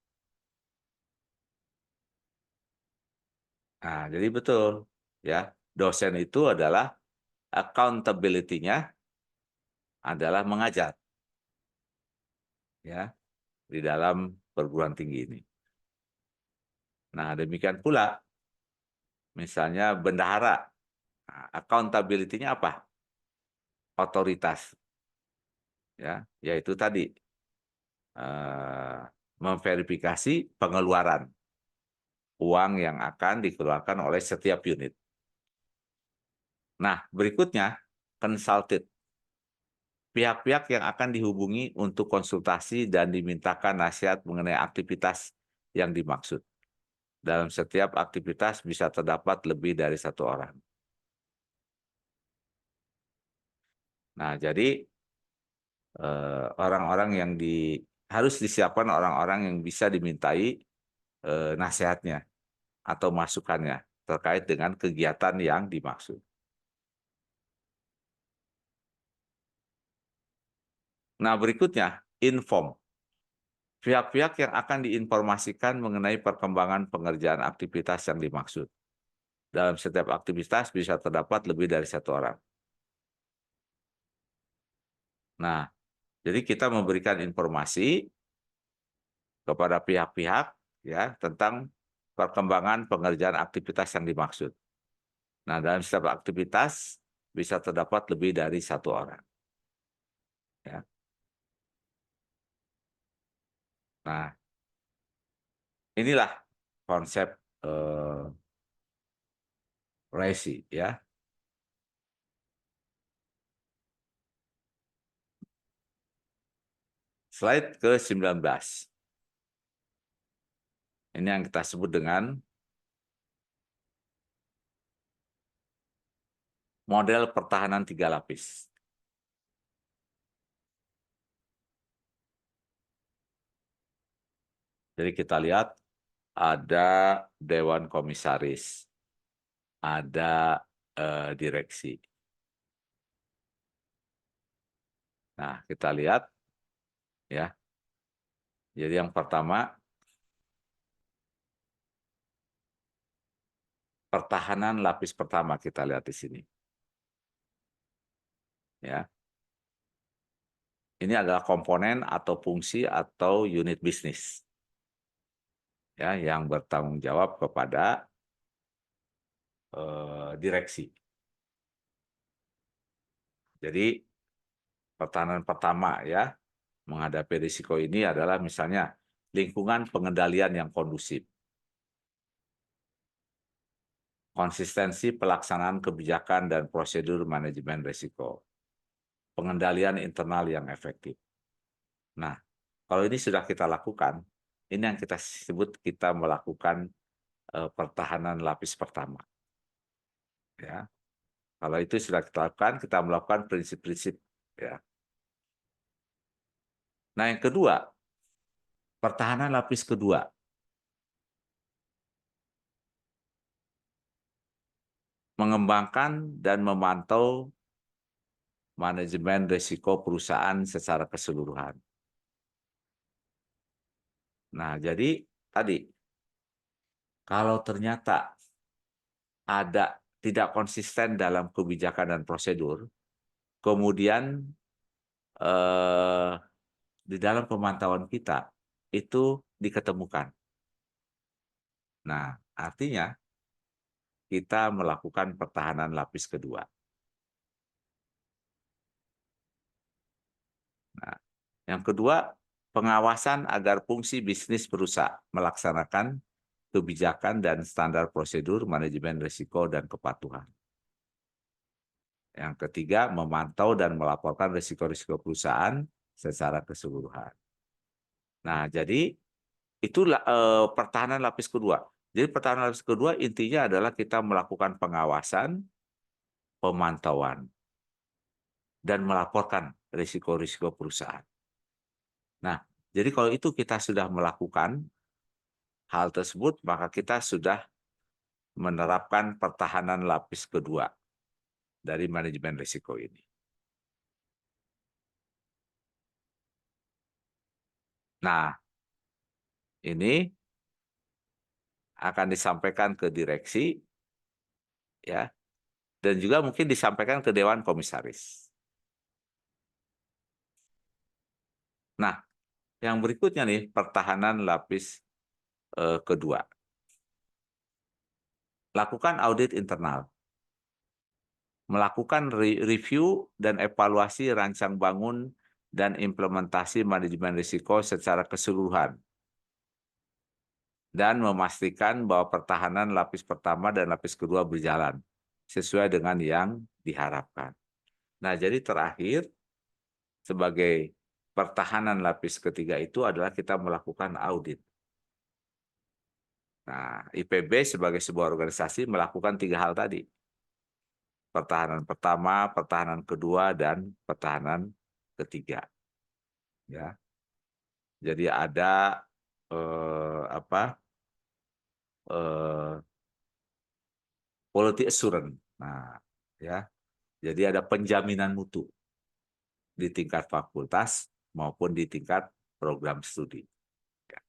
Nah, jadi betul ya, dosen itu adalah accountability-nya adalah mengajar. ya di dalam perguruan tinggi ini. Nah, demikian pula misalnya bendahara. Nah, accountability-nya apa? Otoritas, ya, yaitu tadi eh, memverifikasi pengeluaran uang yang akan dikeluarkan oleh setiap unit. Nah, berikutnya consulted. Pihak-pihak yang akan dihubungi untuk konsultasi dan dimintakan nasihat mengenai aktivitas yang dimaksud. Dalam setiap aktivitas bisa terdapat lebih dari satu orang. Nah, jadi orang-orang yang harus disiapkan orang-orang yang bisa dimintai nasihatnya atau masukannya terkait dengan kegiatan yang dimaksud. Nah, berikutnya inform. Pihak-pihak yang akan diinformasikan mengenai perkembangan pengerjaan aktivitas yang dimaksud. Dalam setiap aktivitas bisa terdapat lebih dari satu orang. Nah, jadi kita memberikan informasi kepada pihak-pihak ya tentang perkembangan pengerjaan aktivitas yang dimaksud. Nah, dalam setiap aktivitas bisa terdapat lebih dari satu orang. Ya. Nah, inilah konsep resi ya. Slide ke-19. Ini yang kita sebut dengan model pertahanan 3 lapis. Jadi kita lihat ada dewan komisaris, ada direksi. Nah, kita lihat ya. Jadi yang pertama pertahanan lapis pertama kita lihat di sini. Ya. Ini adalah komponen atau fungsi atau unit bisnis ya yang bertanggung jawab kepada direksi. Jadi pertahanan pertama ya menghadapi risiko ini adalah misalnya lingkungan pengendalian yang kondusif, konsistensi pelaksanaan kebijakan dan prosedur manajemen risiko, pengendalian internal yang efektif. Nah, kalau ini sudah kita lakukan, ini yang kita sebut kita melakukan pertahanan lapis pertama. Ya, kalau itu sudah kita lakukan, kita melakukan prinsip-prinsip. Ya. Nah, yang kedua, pertahanan lapis kedua, mengembangkan dan memantau manajemen risiko perusahaan secara keseluruhan. Nah, jadi tadi kalau ternyata ada tidak konsisten dalam kebijakan dan prosedur, kemudian eh, di dalam pemantauan kita itu diketemukan. Nah, artinya kita melakukan pertahanan lapis kedua. Nah, yang kedua, pengawasan agar fungsi bisnis perusahaan melaksanakan kebijakan dan standar prosedur manajemen risiko dan kepatuhan. Yang ketiga, memantau dan melaporkan risiko-risiko perusahaan secara keseluruhan. Nah, jadi itulah pertahanan lapis kedua. Jadi pertahanan lapis kedua intinya adalah kita melakukan pengawasan, pemantauan, dan melaporkan risiko-risiko perusahaan. Nah, jadi kalau itu kita sudah melakukan hal tersebut, maka kita sudah menerapkan pertahanan lapis kedua dari manajemen risiko ini. Nah, ini akan disampaikan ke direksi, ya, dan juga mungkin disampaikan ke dewan komisaris. Nah, Yang berikutnya nih, pertahanan lapis kedua. Lakukan audit internal. Melakukan review dan evaluasi rancang bangun dan implementasi manajemen risiko secara keseluruhan. Dan memastikan bahwa pertahanan lapis pertama dan lapis kedua berjalan sesuai dengan yang diharapkan. Nah, jadi terakhir, sebagai pertahanan lapis ketiga itu adalah kita melakukan audit. Nah, IPB sebagai sebuah organisasi melakukan 3 hal tadi. Pertahanan pertama, pertahanan kedua, dan pertahanan ketiga. Ya. Jadi ada quality assurance. Nah, ya. Jadi ada penjaminan mutu di tingkat fakultas maupun di tingkat program studi. Ya.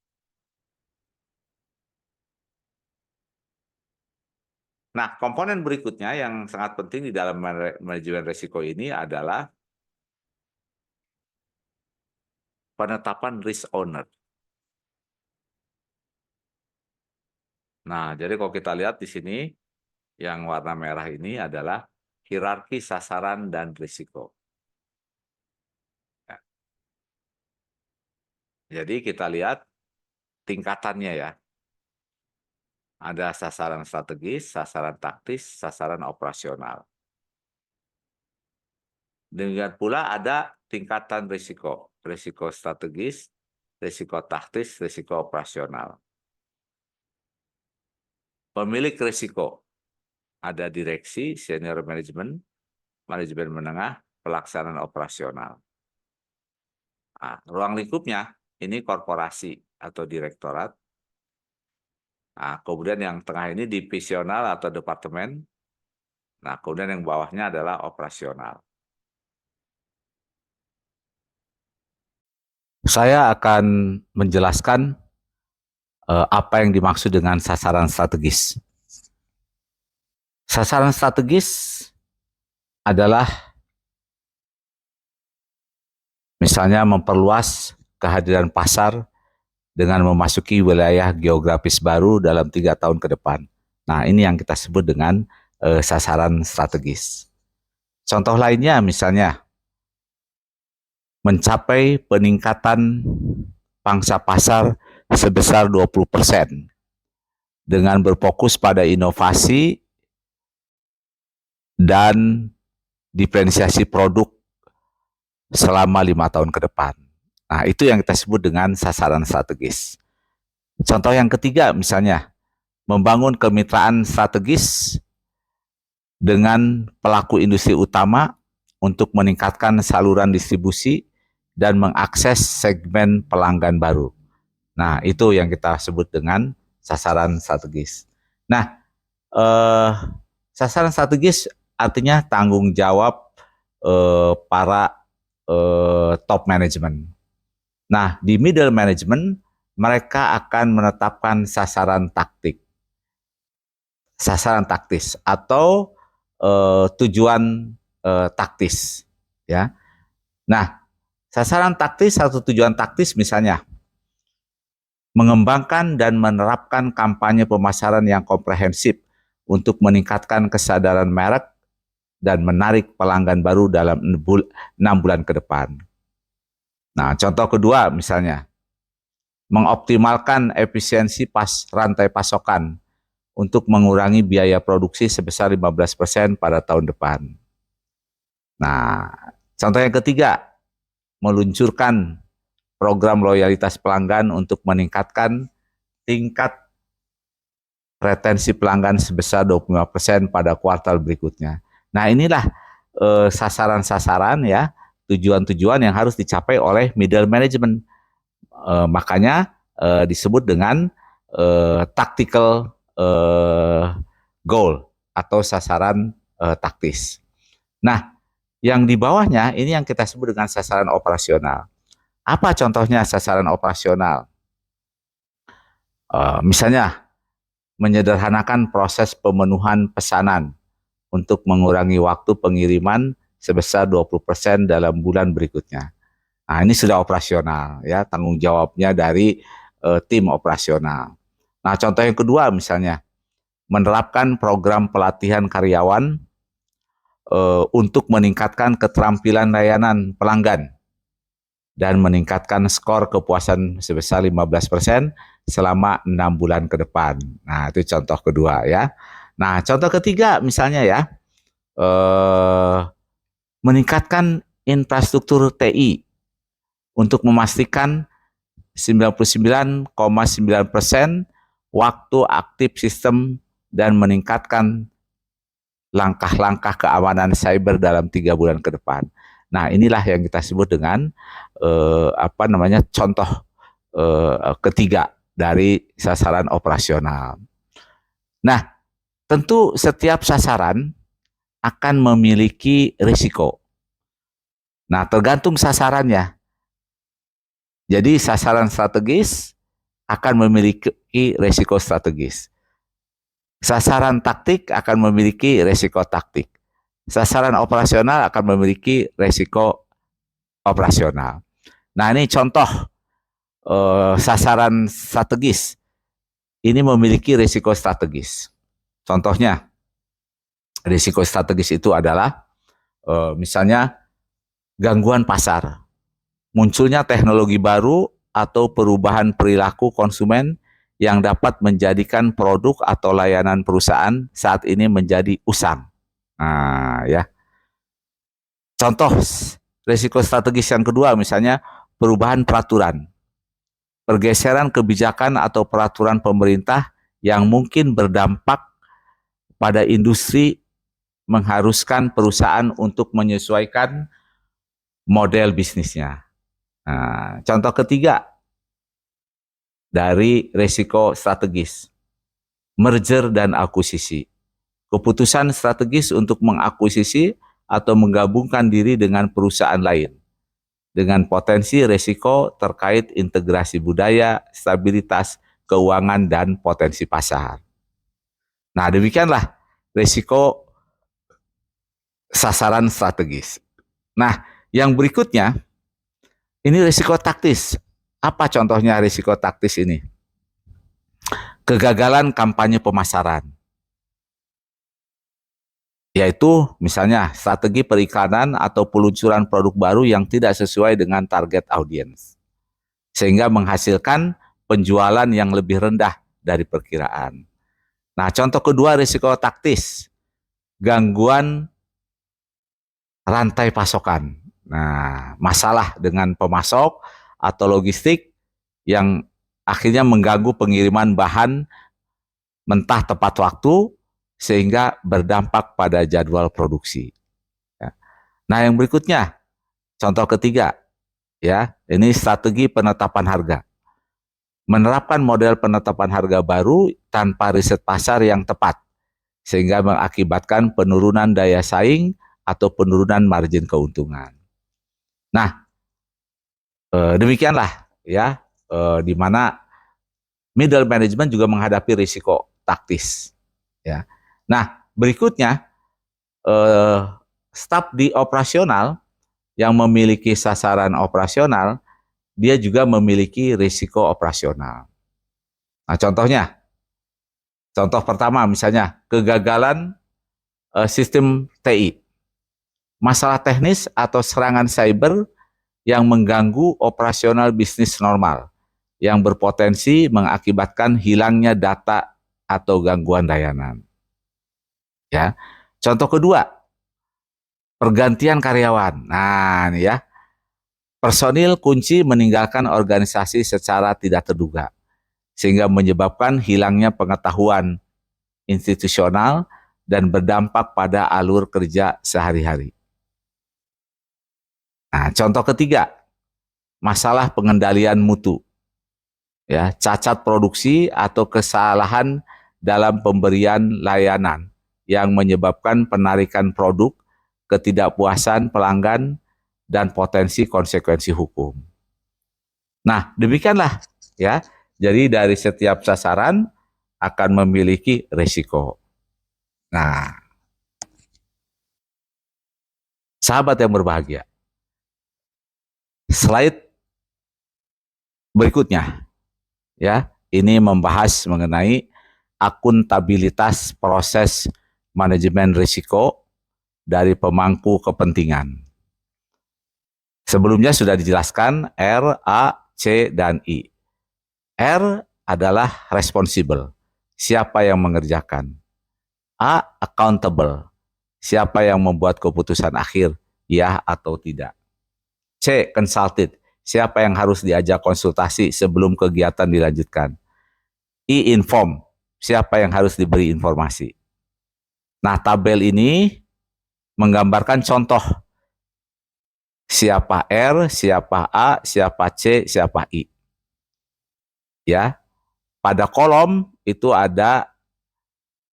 Nah, komponen berikutnya yang sangat penting di dalam manajemen risiko ini adalah penetapan risk owner. Nah, jadi kalau kita lihat di sini, yang warna merah ini adalah hierarki sasaran dan risiko. Ya. Jadi kita lihat tingkatannya ya. Ada sasaran strategis, sasaran taktis, sasaran operasional. Demikian pula ada tingkatan risiko. Risiko strategis, risiko taktis, risiko operasional. Pemilik risiko. Ada direksi, senior manajemen, manajemen menengah, pelaksanaan operasional. Nah, ruang lingkupnya ini korporasi atau direktorat. Nah, kemudian yang tengah ini divisional atau departemen. Nah, kemudian yang bawahnya adalah operasional. Saya akan menjelaskan apa yang dimaksud dengan sasaran strategis. Sasaran strategis adalah misalnya memperluas kehadiran pasar dengan memasuki wilayah geografis baru dalam 3 tahun ke depan. Nah, ini yang kita sebut dengan sasaran strategis. Contoh lainnya misalnya mencapai peningkatan pangsa pasar sebesar 20% dengan berfokus pada inovasi dan diferensiasi produk selama 5 tahun ke depan. Nah, itu yang kita sebut dengan sasaran strategis. Contoh yang ketiga misalnya, membangun kemitraan strategis dengan pelaku industri utama untuk meningkatkan saluran distribusi dan mengakses segmen pelanggan baru. Nah, itu yang kita sebut dengan sasaran strategis. Nah, sasaran strategis artinya tanggung jawab para top management. Nah, di middle management, mereka akan menetapkan sasaran taktis atau tujuan taktis. Ya. Nah, sasaran taktis atau tujuan taktis misalnya mengembangkan dan menerapkan kampanye pemasaran yang komprehensif untuk meningkatkan kesadaran merek dan menarik pelanggan baru dalam 6 bulan ke depan. Nah, contoh kedua misalnya, mengoptimalkan efisiensi rantai pasokan untuk mengurangi biaya produksi sebesar 15% pada tahun depan. Nah, contoh yang ketiga, meluncurkan program loyalitas pelanggan untuk meningkatkan tingkat retensi pelanggan sebesar 25% pada kuartal berikutnya. Nah, inilah sasaran-sasaran ya, tujuan-tujuan yang harus dicapai oleh middle management. Makanya disebut dengan tactical goal atau sasaran taktis. Nah, yang di bawahnya ini yang kita sebut dengan sasaran operasional. Apa contohnya sasaran operasional? Misalnya, menyederhanakan proses pemenuhan pesanan untuk mengurangi waktu pengiriman sebesar 20% dalam bulan berikutnya. Nah, ini sudah operasional ya, tanggung jawabnya dari tim operasional. Nah, contoh yang kedua misalnya menerapkan program pelatihan karyawan untuk meningkatkan keterampilan layanan pelanggan dan meningkatkan skor kepuasan sebesar 15% selama 6 bulan ke depan. Nah, itu contoh kedua ya. Nah, contoh ketiga misalnya ya, meningkatkan infrastruktur TI untuk memastikan 99,9% waktu aktif sistem dan meningkatkan langkah-langkah keamanan cyber dalam 3 bulan ke depan. Nah, inilah yang kita sebut dengan contoh ketiga dari sasaran operasional. Nah, tentu setiap sasaran akan memiliki risiko. Nah, tergantung sasarannya. Jadi sasaran strategis akan memiliki risiko strategis. Sasaran taktik akan memiliki risiko taktik. Sasaran operasional akan memiliki risiko operasional. Nah, ini contoh sasaran strategis. Ini memiliki risiko strategis. Contohnya, risiko strategis itu adalah misalnya gangguan pasar, munculnya teknologi baru atau perubahan perilaku konsumen yang dapat menjadikan produk atau layanan perusahaan saat ini menjadi usang. Nah, ya. Contoh risiko strategis yang kedua misalnya perubahan peraturan, pergeseran kebijakan atau peraturan pemerintah yang mungkin berdampak pada industri mengharuskan perusahaan untuk menyesuaikan model bisnisnya. Nah, contoh ketiga dari risiko strategis, merger dan akuisisi. Keputusan strategis untuk mengakuisisi atau menggabungkan diri dengan perusahaan lain dengan potensi risiko terkait integrasi budaya, stabilitas, keuangan, dan potensi pasar. Nah, demikianlah risiko sasaran strategis. Nah, yang berikutnya, ini risiko taktis. Apa contohnya risiko taktis ini? Kegagalan kampanye pemasaran. Yaitu misalnya strategi periklanan atau peluncuran produk baru yang tidak sesuai dengan target audiens. Sehingga menghasilkan penjualan yang lebih rendah dari perkiraan. Nah, contoh kedua risiko taktis, gangguan rantai pasokan. Nah, masalah dengan pemasok atau logistik yang akhirnya mengganggu pengiriman bahan mentah tepat waktu sehingga berdampak pada jadwal produksi. Nah, yang berikutnya, contoh ketiga, ya, ini strategi penetapan harga. Menerapkan model penetapan harga baru tanpa riset pasar yang tepat, sehingga mengakibatkan penurunan daya saing atau penurunan margin keuntungan. Nah, demikianlah ya, di mana middle management juga menghadapi risiko taktis. Ya. Nah, berikutnya staf di operasional yang memiliki sasaran operasional, dia juga memiliki risiko operasional. Nah, contoh pertama misalnya kegagalan sistem TI, masalah teknis atau serangan cyber yang mengganggu operasional bisnis normal, yang berpotensi mengakibatkan hilangnya data atau gangguan layanan. Ya, contoh kedua, pergantian karyawan. Nah, ini ya, personil kunci meninggalkan organisasi secara tidak terduga, sehingga menyebabkan hilangnya pengetahuan institusional dan berdampak pada alur kerja sehari-hari. Nah, contoh ketiga, masalah pengendalian mutu. Ya, cacat produksi atau kesalahan dalam pemberian layanan yang menyebabkan penarikan produk, ketidakpuasan pelanggan, dan potensi konsekuensi hukum. Nah, demikianlah ya. Jadi dari setiap sasaran akan memiliki risiko. Nah, sahabat yang berbahagia, Slide berikutnya, ya, ini membahas mengenai akuntabilitas proses manajemen risiko dari pemangku kepentingan. Sebelumnya sudah dijelaskan R, A, C, dan I. R adalah responsible, siapa yang mengerjakan. A, accountable, siapa yang membuat keputusan akhir, ya atau tidak. C, consulted, siapa yang harus diajak konsultasi sebelum kegiatan dilanjutkan. I, inform, siapa yang harus diberi informasi. Nah, tabel ini menggambarkan contoh siapa R, siapa A, siapa C, siapa I. Ya, pada kolom itu ada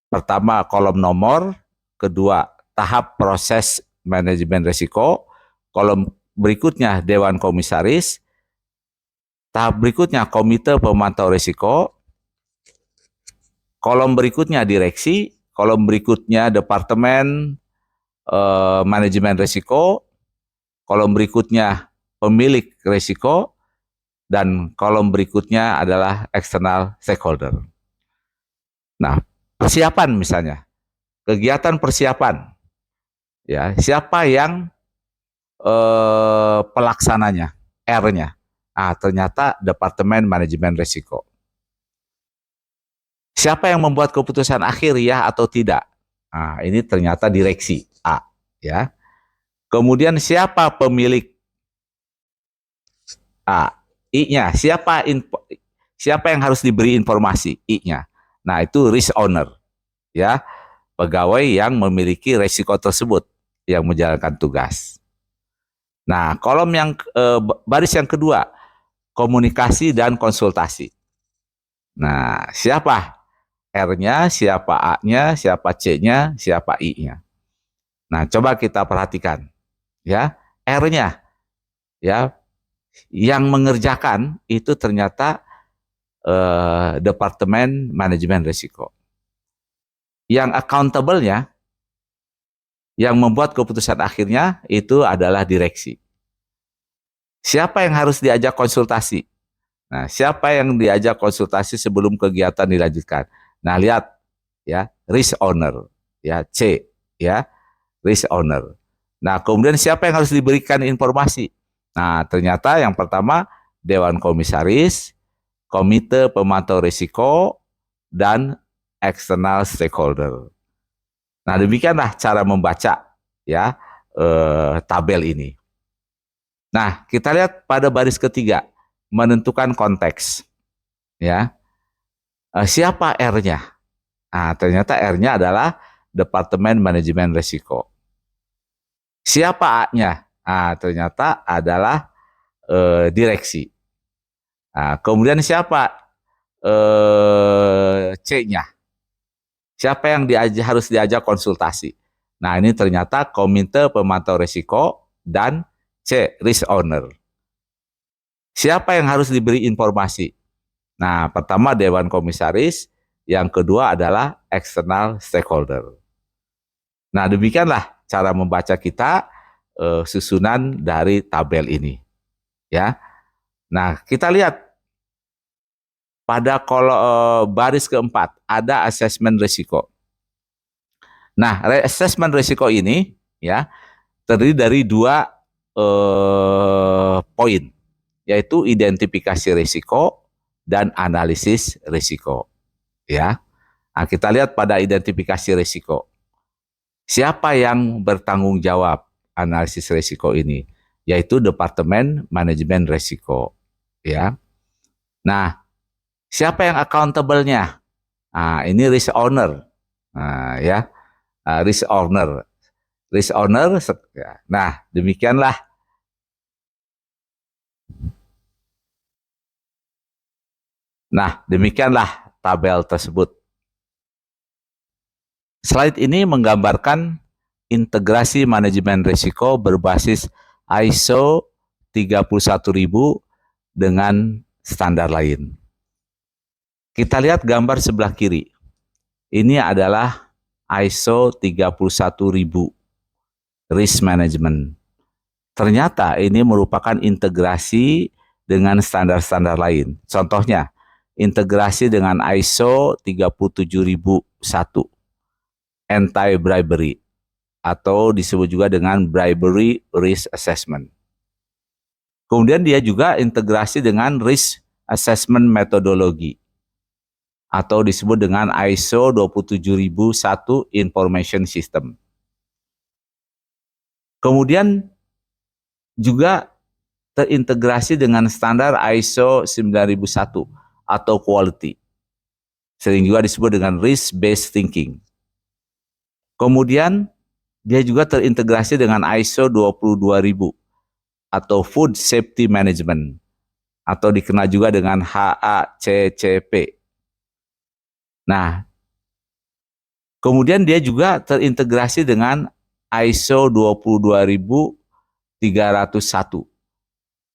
pertama kolom nomor, kedua tahap proses manajemen risiko, kolom berikutnya dewan komisaris, tahap berikutnya komite pemantau risiko, kolom berikutnya direksi, kolom berikutnya departemen manajemen risiko, kolom berikutnya pemilik risiko, dan kolom berikutnya adalah external stakeholder. Nah, persiapan misalnya, kegiatan persiapan, ya, siapa yang pelaksananya, R-nya. Ah, ternyata departemen manajemen risiko. Siapa yang membuat keputusan akhir, ya atau tidak? Nah, ini ternyata direksi A, ya. Kemudian siapa pemilik A? I-nya, siapa yang harus diberi informasi? I-nya. Nah, itu risk owner, ya, pegawai yang memiliki risiko tersebut yang menjalankan tugas. Nah, kolom yang baris yang kedua, komunikasi dan konsultasi. Nah, siapa R-nya, siapa A-nya, siapa C-nya, siapa I-nya. Nah, coba kita perhatikan, ya, R-nya, ya, yang mengerjakan itu ternyata departemen manajemen risiko. Yang accountable-nya, yang membuat keputusan akhirnya itu adalah direksi. Siapa yang harus diajak konsultasi? Nah, siapa yang diajak konsultasi sebelum kegiatan dilanjutkan? Nah, lihat, ya, risk owner, ya, C, ya, risk owner. Nah, kemudian siapa yang harus diberikan informasi? Nah, ternyata yang pertama dewan komisaris, komite pemantau risiko, dan external stakeholder. Nah, demikianlah cara membaca, ya, tabel ini. Nah, kita lihat pada baris ketiga, menentukan konteks, ya. Siapa R-nya? Nah, ternyata R-nya adalah departemen manajemen risiko. Siapa A-nya? Nah, ternyata adalah direksi. Nah, kemudian siapa C-nya? Siapa yang harus diajak konsultasi? Nah, ini ternyata komite pemantau risiko dan C, risk owner. Siapa yang harus diberi informasi? Nah, pertama dewan komisaris, yang kedua adalah external stakeholder. Nah, demikianlah cara membaca kita susunan dari tabel ini, ya. Nah, kita lihat pada baris keempat ada asesmen risiko. Nah, asesmen risiko ini, ya, terdiri dari dua poin, yaitu identifikasi risiko dan analisis risiko, ya. Nah, kita lihat pada identifikasi risiko. Siapa yang bertanggung jawab analisis risiko ini? Yaitu departemen manajemen risiko, ya. Nah, siapa yang accountable-nya? Nah, ini risk owner. Nah, ya. Risk owner. Risk owner. Nah, demikianlah. Nah, demikianlah tabel tersebut. Slide ini menggambarkan integrasi manajemen risiko berbasis ISO 31000 dengan standar lain. Kita lihat gambar sebelah kiri. Ini adalah ISO 31000 risk management ternyata ini merupakan integrasi dengan standar-standar lain. Contohnya, integrasi dengan ISO 37001, anti-bribery, atau disebut juga dengan bribery risk assessment. Kemudian dia juga integrasi dengan risk assessment methodology, atau disebut dengan ISO 27001 information system. Kemudian juga terintegrasi dengan standar ISO 9001 atau quality. Sering juga disebut dengan risk-based thinking. Kemudian dia juga terintegrasi dengan ISO 22000 atau Food Safety Management, atau dikenal juga dengan HACCP. Nah, kemudian dia juga terintegrasi dengan ISO 22301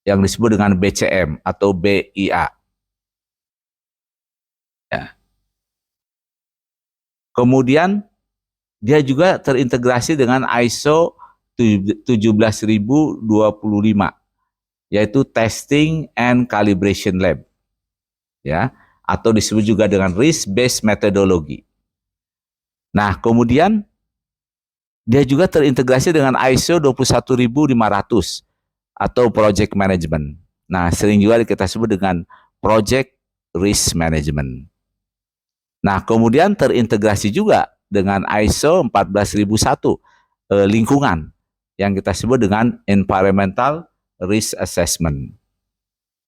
yang disebut dengan BCM atau BIA. Ya. Kemudian dia juga terintegrasi dengan ISO 17025, yaitu Testing and Calibration Lab, ya, atau disebut juga dengan Risk Based Methodology. Nah, kemudian dia juga terintegrasi dengan ISO 21500 atau Project Management. Nah, sering juga kita sebut dengan Project Risk Management. Nah, kemudian terintegrasi juga dengan ISO 14001 lingkungan yang kita sebut dengan Environmental Risk Assessment.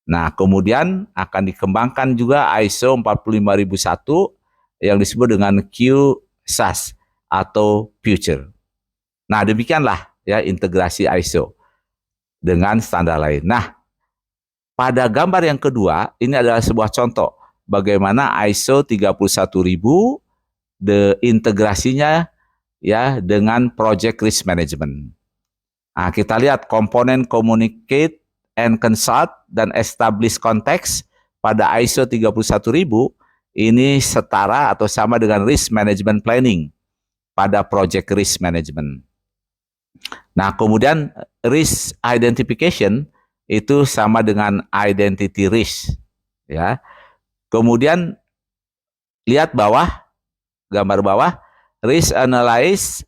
Nah, kemudian akan dikembangkan juga ISO 45001 yang disebut dengan QSAS atau Future. Nah, demikianlah ya integrasi ISO dengan standar lain. Nah, pada gambar yang kedua, ini adalah sebuah contoh bagaimana ISO 31000 integrasinya ya dengan Project Risk Management. Nah, kita lihat komponen communicate and consult dan establish context pada ISO 31000 ini setara atau sama dengan risk management planning pada project risk management. Nah, kemudian risk identification itu sama dengan identity risk, ya. Kemudian lihat bawah, gambar bawah, risk analyze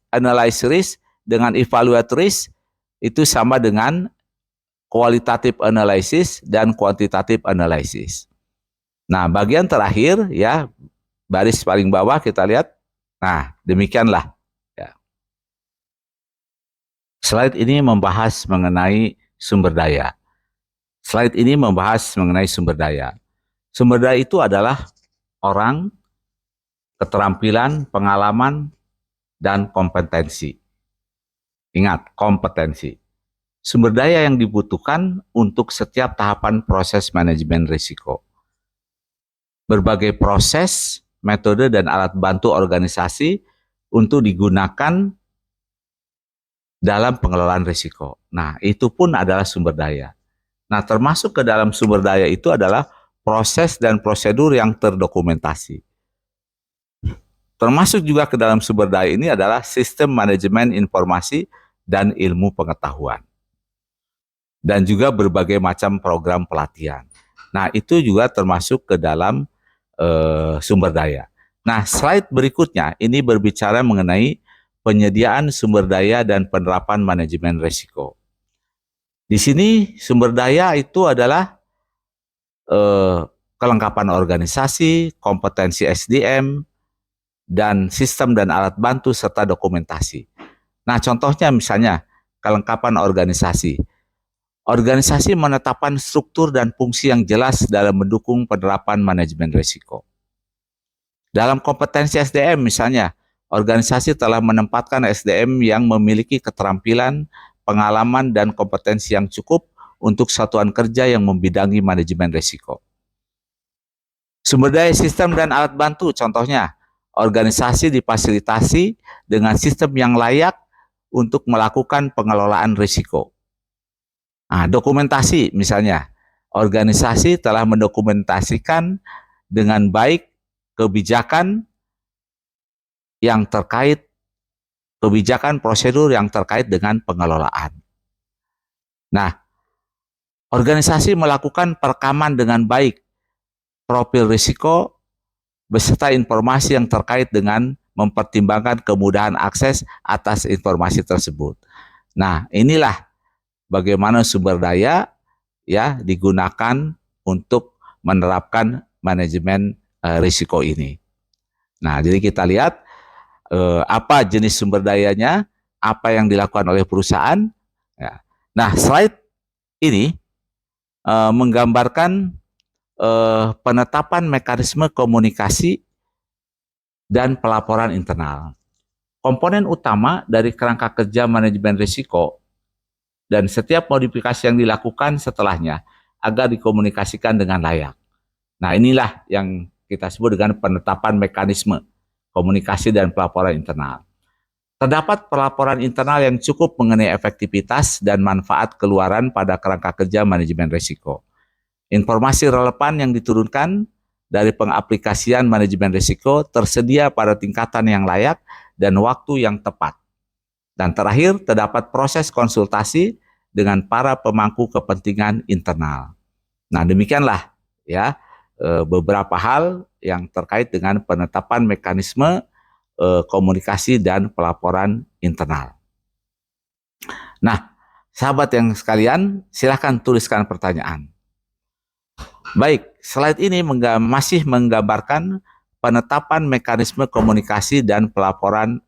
risk dengan evaluate risk itu sama dengan qualitative analysis dan quantitative analysis. Nah, bagian terakhir ya, baris paling bawah kita lihat. Nah, demikianlah. Ya. Slide ini membahas mengenai sumber daya. Slide ini membahas mengenai sumber daya. Sumber daya itu adalah orang, keterampilan, pengalaman, dan kompetensi. Ingat, kompetensi. Sumber daya yang dibutuhkan untuk setiap tahapan proses manajemen risiko. Berbagai proses, metode, dan alat bantu organisasi untuk digunakan dalam pengelolaan risiko. Nah, itu pun adalah sumber daya. Nah, termasuk ke dalam sumber daya itu adalah proses dan prosedur yang terdokumentasi. Termasuk juga ke dalam sumber daya ini adalah sistem manajemen informasi dan ilmu pengetahuan. Dan juga berbagai macam program pelatihan. Nah, itu juga termasuk ke dalam sumber daya. Nah, slide berikutnya ini berbicara mengenai penyediaan sumber daya dan penerapan manajemen risiko. Di sini sumber daya itu adalah kelengkapan organisasi, kompetensi SDM, dan sistem dan alat bantu serta dokumentasi. Nah, contohnya misalnya kelengkapan organisasi. Organisasi menetapkan struktur dan fungsi yang jelas dalam mendukung penerapan manajemen risiko. Dalam kompetensi SDM misalnya, organisasi telah menempatkan SDM yang memiliki keterampilan, pengalaman, dan kompetensi yang cukup untuk satuan kerja yang membidangi manajemen risiko. Sumber daya sistem dan alat bantu, contohnya, organisasi difasilitasi dengan sistem yang layak untuk melakukan pengelolaan risiko. Nah, dokumentasi misalnya, organisasi telah mendokumentasikan dengan baik kebijakan yang terkait, kebijakan prosedur yang terkait dengan pengelolaan. Nah, organisasi melakukan perekaman dengan baik profil risiko beserta informasi yang terkait dengan mempertimbangkan kemudahan akses atas informasi tersebut. Nah, inilah bagaimana sumber daya ya digunakan untuk menerapkan manajemen risiko ini. Nah, jadi kita lihat apa jenis sumber dayanya, apa yang dilakukan oleh perusahaan. Ya. Nah, slide ini menggambarkan penetapan mekanisme komunikasi dan pelaporan internal. Komponen utama dari kerangka kerja manajemen risiko dan setiap modifikasi yang dilakukan setelahnya agar dikomunikasikan dengan layak. Nah, inilah yang kita sebut dengan penetapan mekanisme komunikasi dan pelaporan internal. Terdapat pelaporan internal yang cukup mengenai efektivitas dan manfaat keluaran pada kerangka kerja manajemen risiko. Informasi relevan yang diturunkan dari pengaplikasian manajemen risiko tersedia pada tingkatan yang layak dan waktu yang tepat. Dan terakhir, terdapat proses konsultasi dengan para pemangku kepentingan internal. Nah, demikianlah ya beberapa hal yang terkait dengan penetapan mekanisme komunikasi dan pelaporan internal. Nah, sahabat yang sekalian, silakan tuliskan pertanyaan. Baik, slide ini masih menggambarkan penetapan mekanisme komunikasi dan pelaporan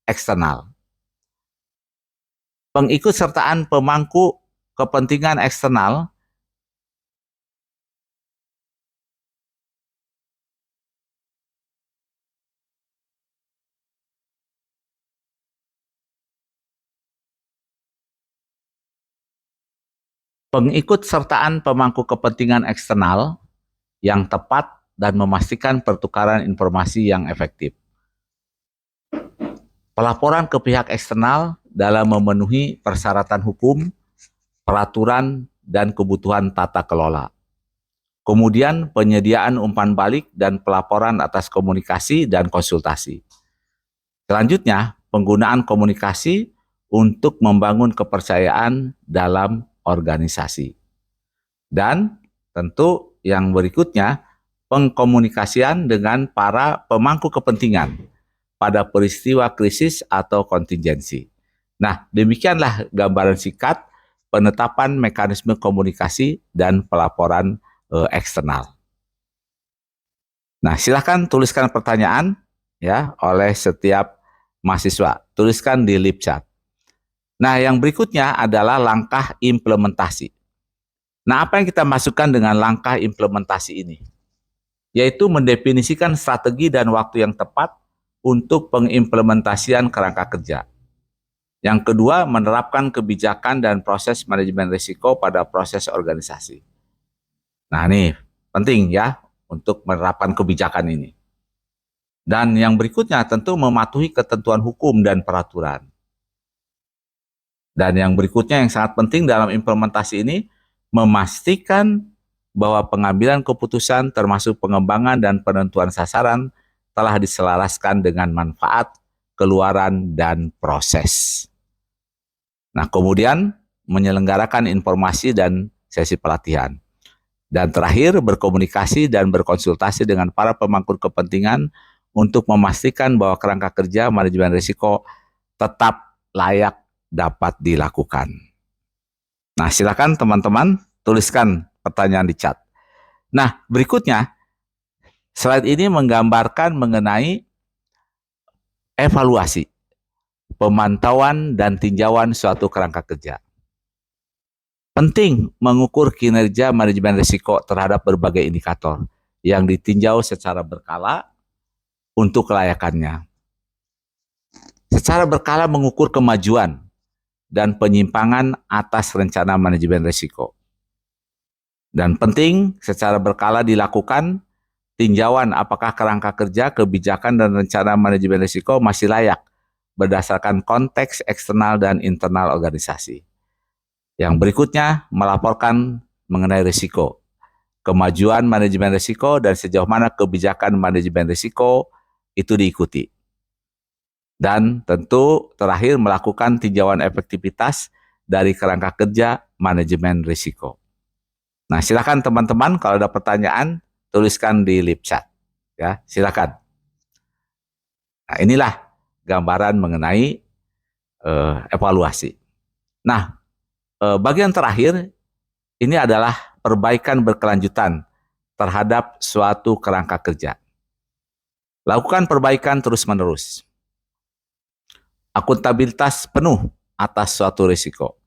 eksternal. Pengikutsertaan pemangku kepentingan eksternal pengikutsertaan pemangku kepentingan eksternal yang tepat dan memastikan pertukaran informasi yang efektif. Pelaporan ke pihak eksternal dalam memenuhi persyaratan hukum, peraturan, dan kebutuhan tata kelola. Kemudian penyediaan umpan balik dan pelaporan atas komunikasi dan konsultasi. Selanjutnya, penggunaan komunikasi untuk membangun kepercayaan dalam organisasi. Dan tentu yang berikutnya, pengkomunikasian dengan para pemangku kepentingan pada peristiwa krisis atau kontingensi. Nah, demikianlah gambaran singkat penetapan mekanisme komunikasi dan pelaporan eksternal. Nah, silakan tuliskan pertanyaan ya oleh setiap mahasiswa. Tuliskan di lip chat. Nah, yang berikutnya adalah langkah implementasi. Nah, apa yang kita masukkan dengan langkah implementasi ini? Yaitu mendefinisikan strategi dan waktu yang tepat untuk pengimplementasian kerangka kerja. Yang kedua, menerapkan kebijakan dan proses manajemen risiko pada proses organisasi. Nah, ini penting ya untuk menerapkan kebijakan ini. Dan yang berikutnya tentu mematuhi ketentuan hukum dan peraturan. Dan yang berikutnya yang sangat penting dalam implementasi ini, memastikan bahwa pengambilan keputusan termasuk pengembangan dan penentuan sasaran telah diselaraskan dengan manfaat, keluaran, dan proses. Nah, kemudian menyelenggarakan informasi dan sesi pelatihan. Dan terakhir, berkomunikasi dan berkonsultasi dengan para pemangku kepentingan untuk memastikan bahwa kerangka kerja manajemen risiko tetap layak dapat dilakukan. Nah, silakan teman-teman tuliskan pertanyaan di chat. Nah, berikutnya, slide ini menggambarkan mengenai evaluasi, pemantauan, dan tinjauan suatu kerangka kerja. Penting mengukur kinerja manajemen risiko terhadap berbagai indikator yang ditinjau secara berkala untuk kelayakannya. Secara berkala mengukur kemajuan dan penyimpangan atas rencana manajemen risiko. Dan penting secara berkala dilakukan tinjauan apakah kerangka kerja, kebijakan, dan rencana manajemen risiko masih layak berdasarkan konteks eksternal dan internal organisasi. Yang berikutnya, melaporkan mengenai risiko, kemajuan manajemen risiko, dan sejauh mana kebijakan manajemen risiko itu diikuti. Dan tentu terakhir melakukan tinjauan efektivitas dari kerangka kerja manajemen risiko. Nah, silakan teman-teman kalau ada pertanyaan tuliskan di live chat. Ya, silakan. Nah, inilah gambaran mengenai evaluasi. Nah, bagian terakhir ini adalah perbaikan berkelanjutan terhadap suatu kerangka kerja. Lakukan perbaikan terus-menerus. Akuntabilitas penuh atas suatu risiko.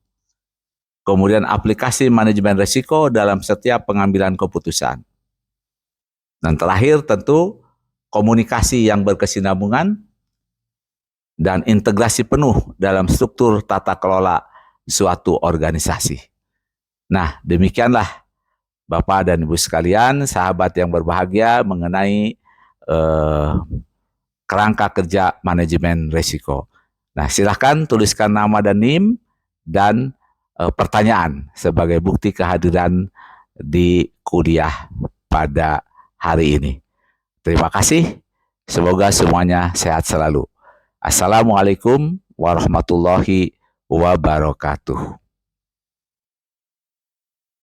Kemudian aplikasi manajemen risiko dalam setiap pengambilan keputusan. Dan terakhir tentu komunikasi yang berkesinambungan dan integrasi penuh dalam struktur tata kelola suatu organisasi. Nah, demikianlah Bapak dan Ibu sekalian, sahabat yang berbahagia mengenai kerangka kerja manajemen risiko. Nah, silahkan tuliskan nama dan NIM dan pertanyaan sebagai bukti kehadiran di kuliah pada hari ini. Terima kasih. Semoga semuanya sehat selalu. Assalamualaikum warahmatullahi wabarakatuh.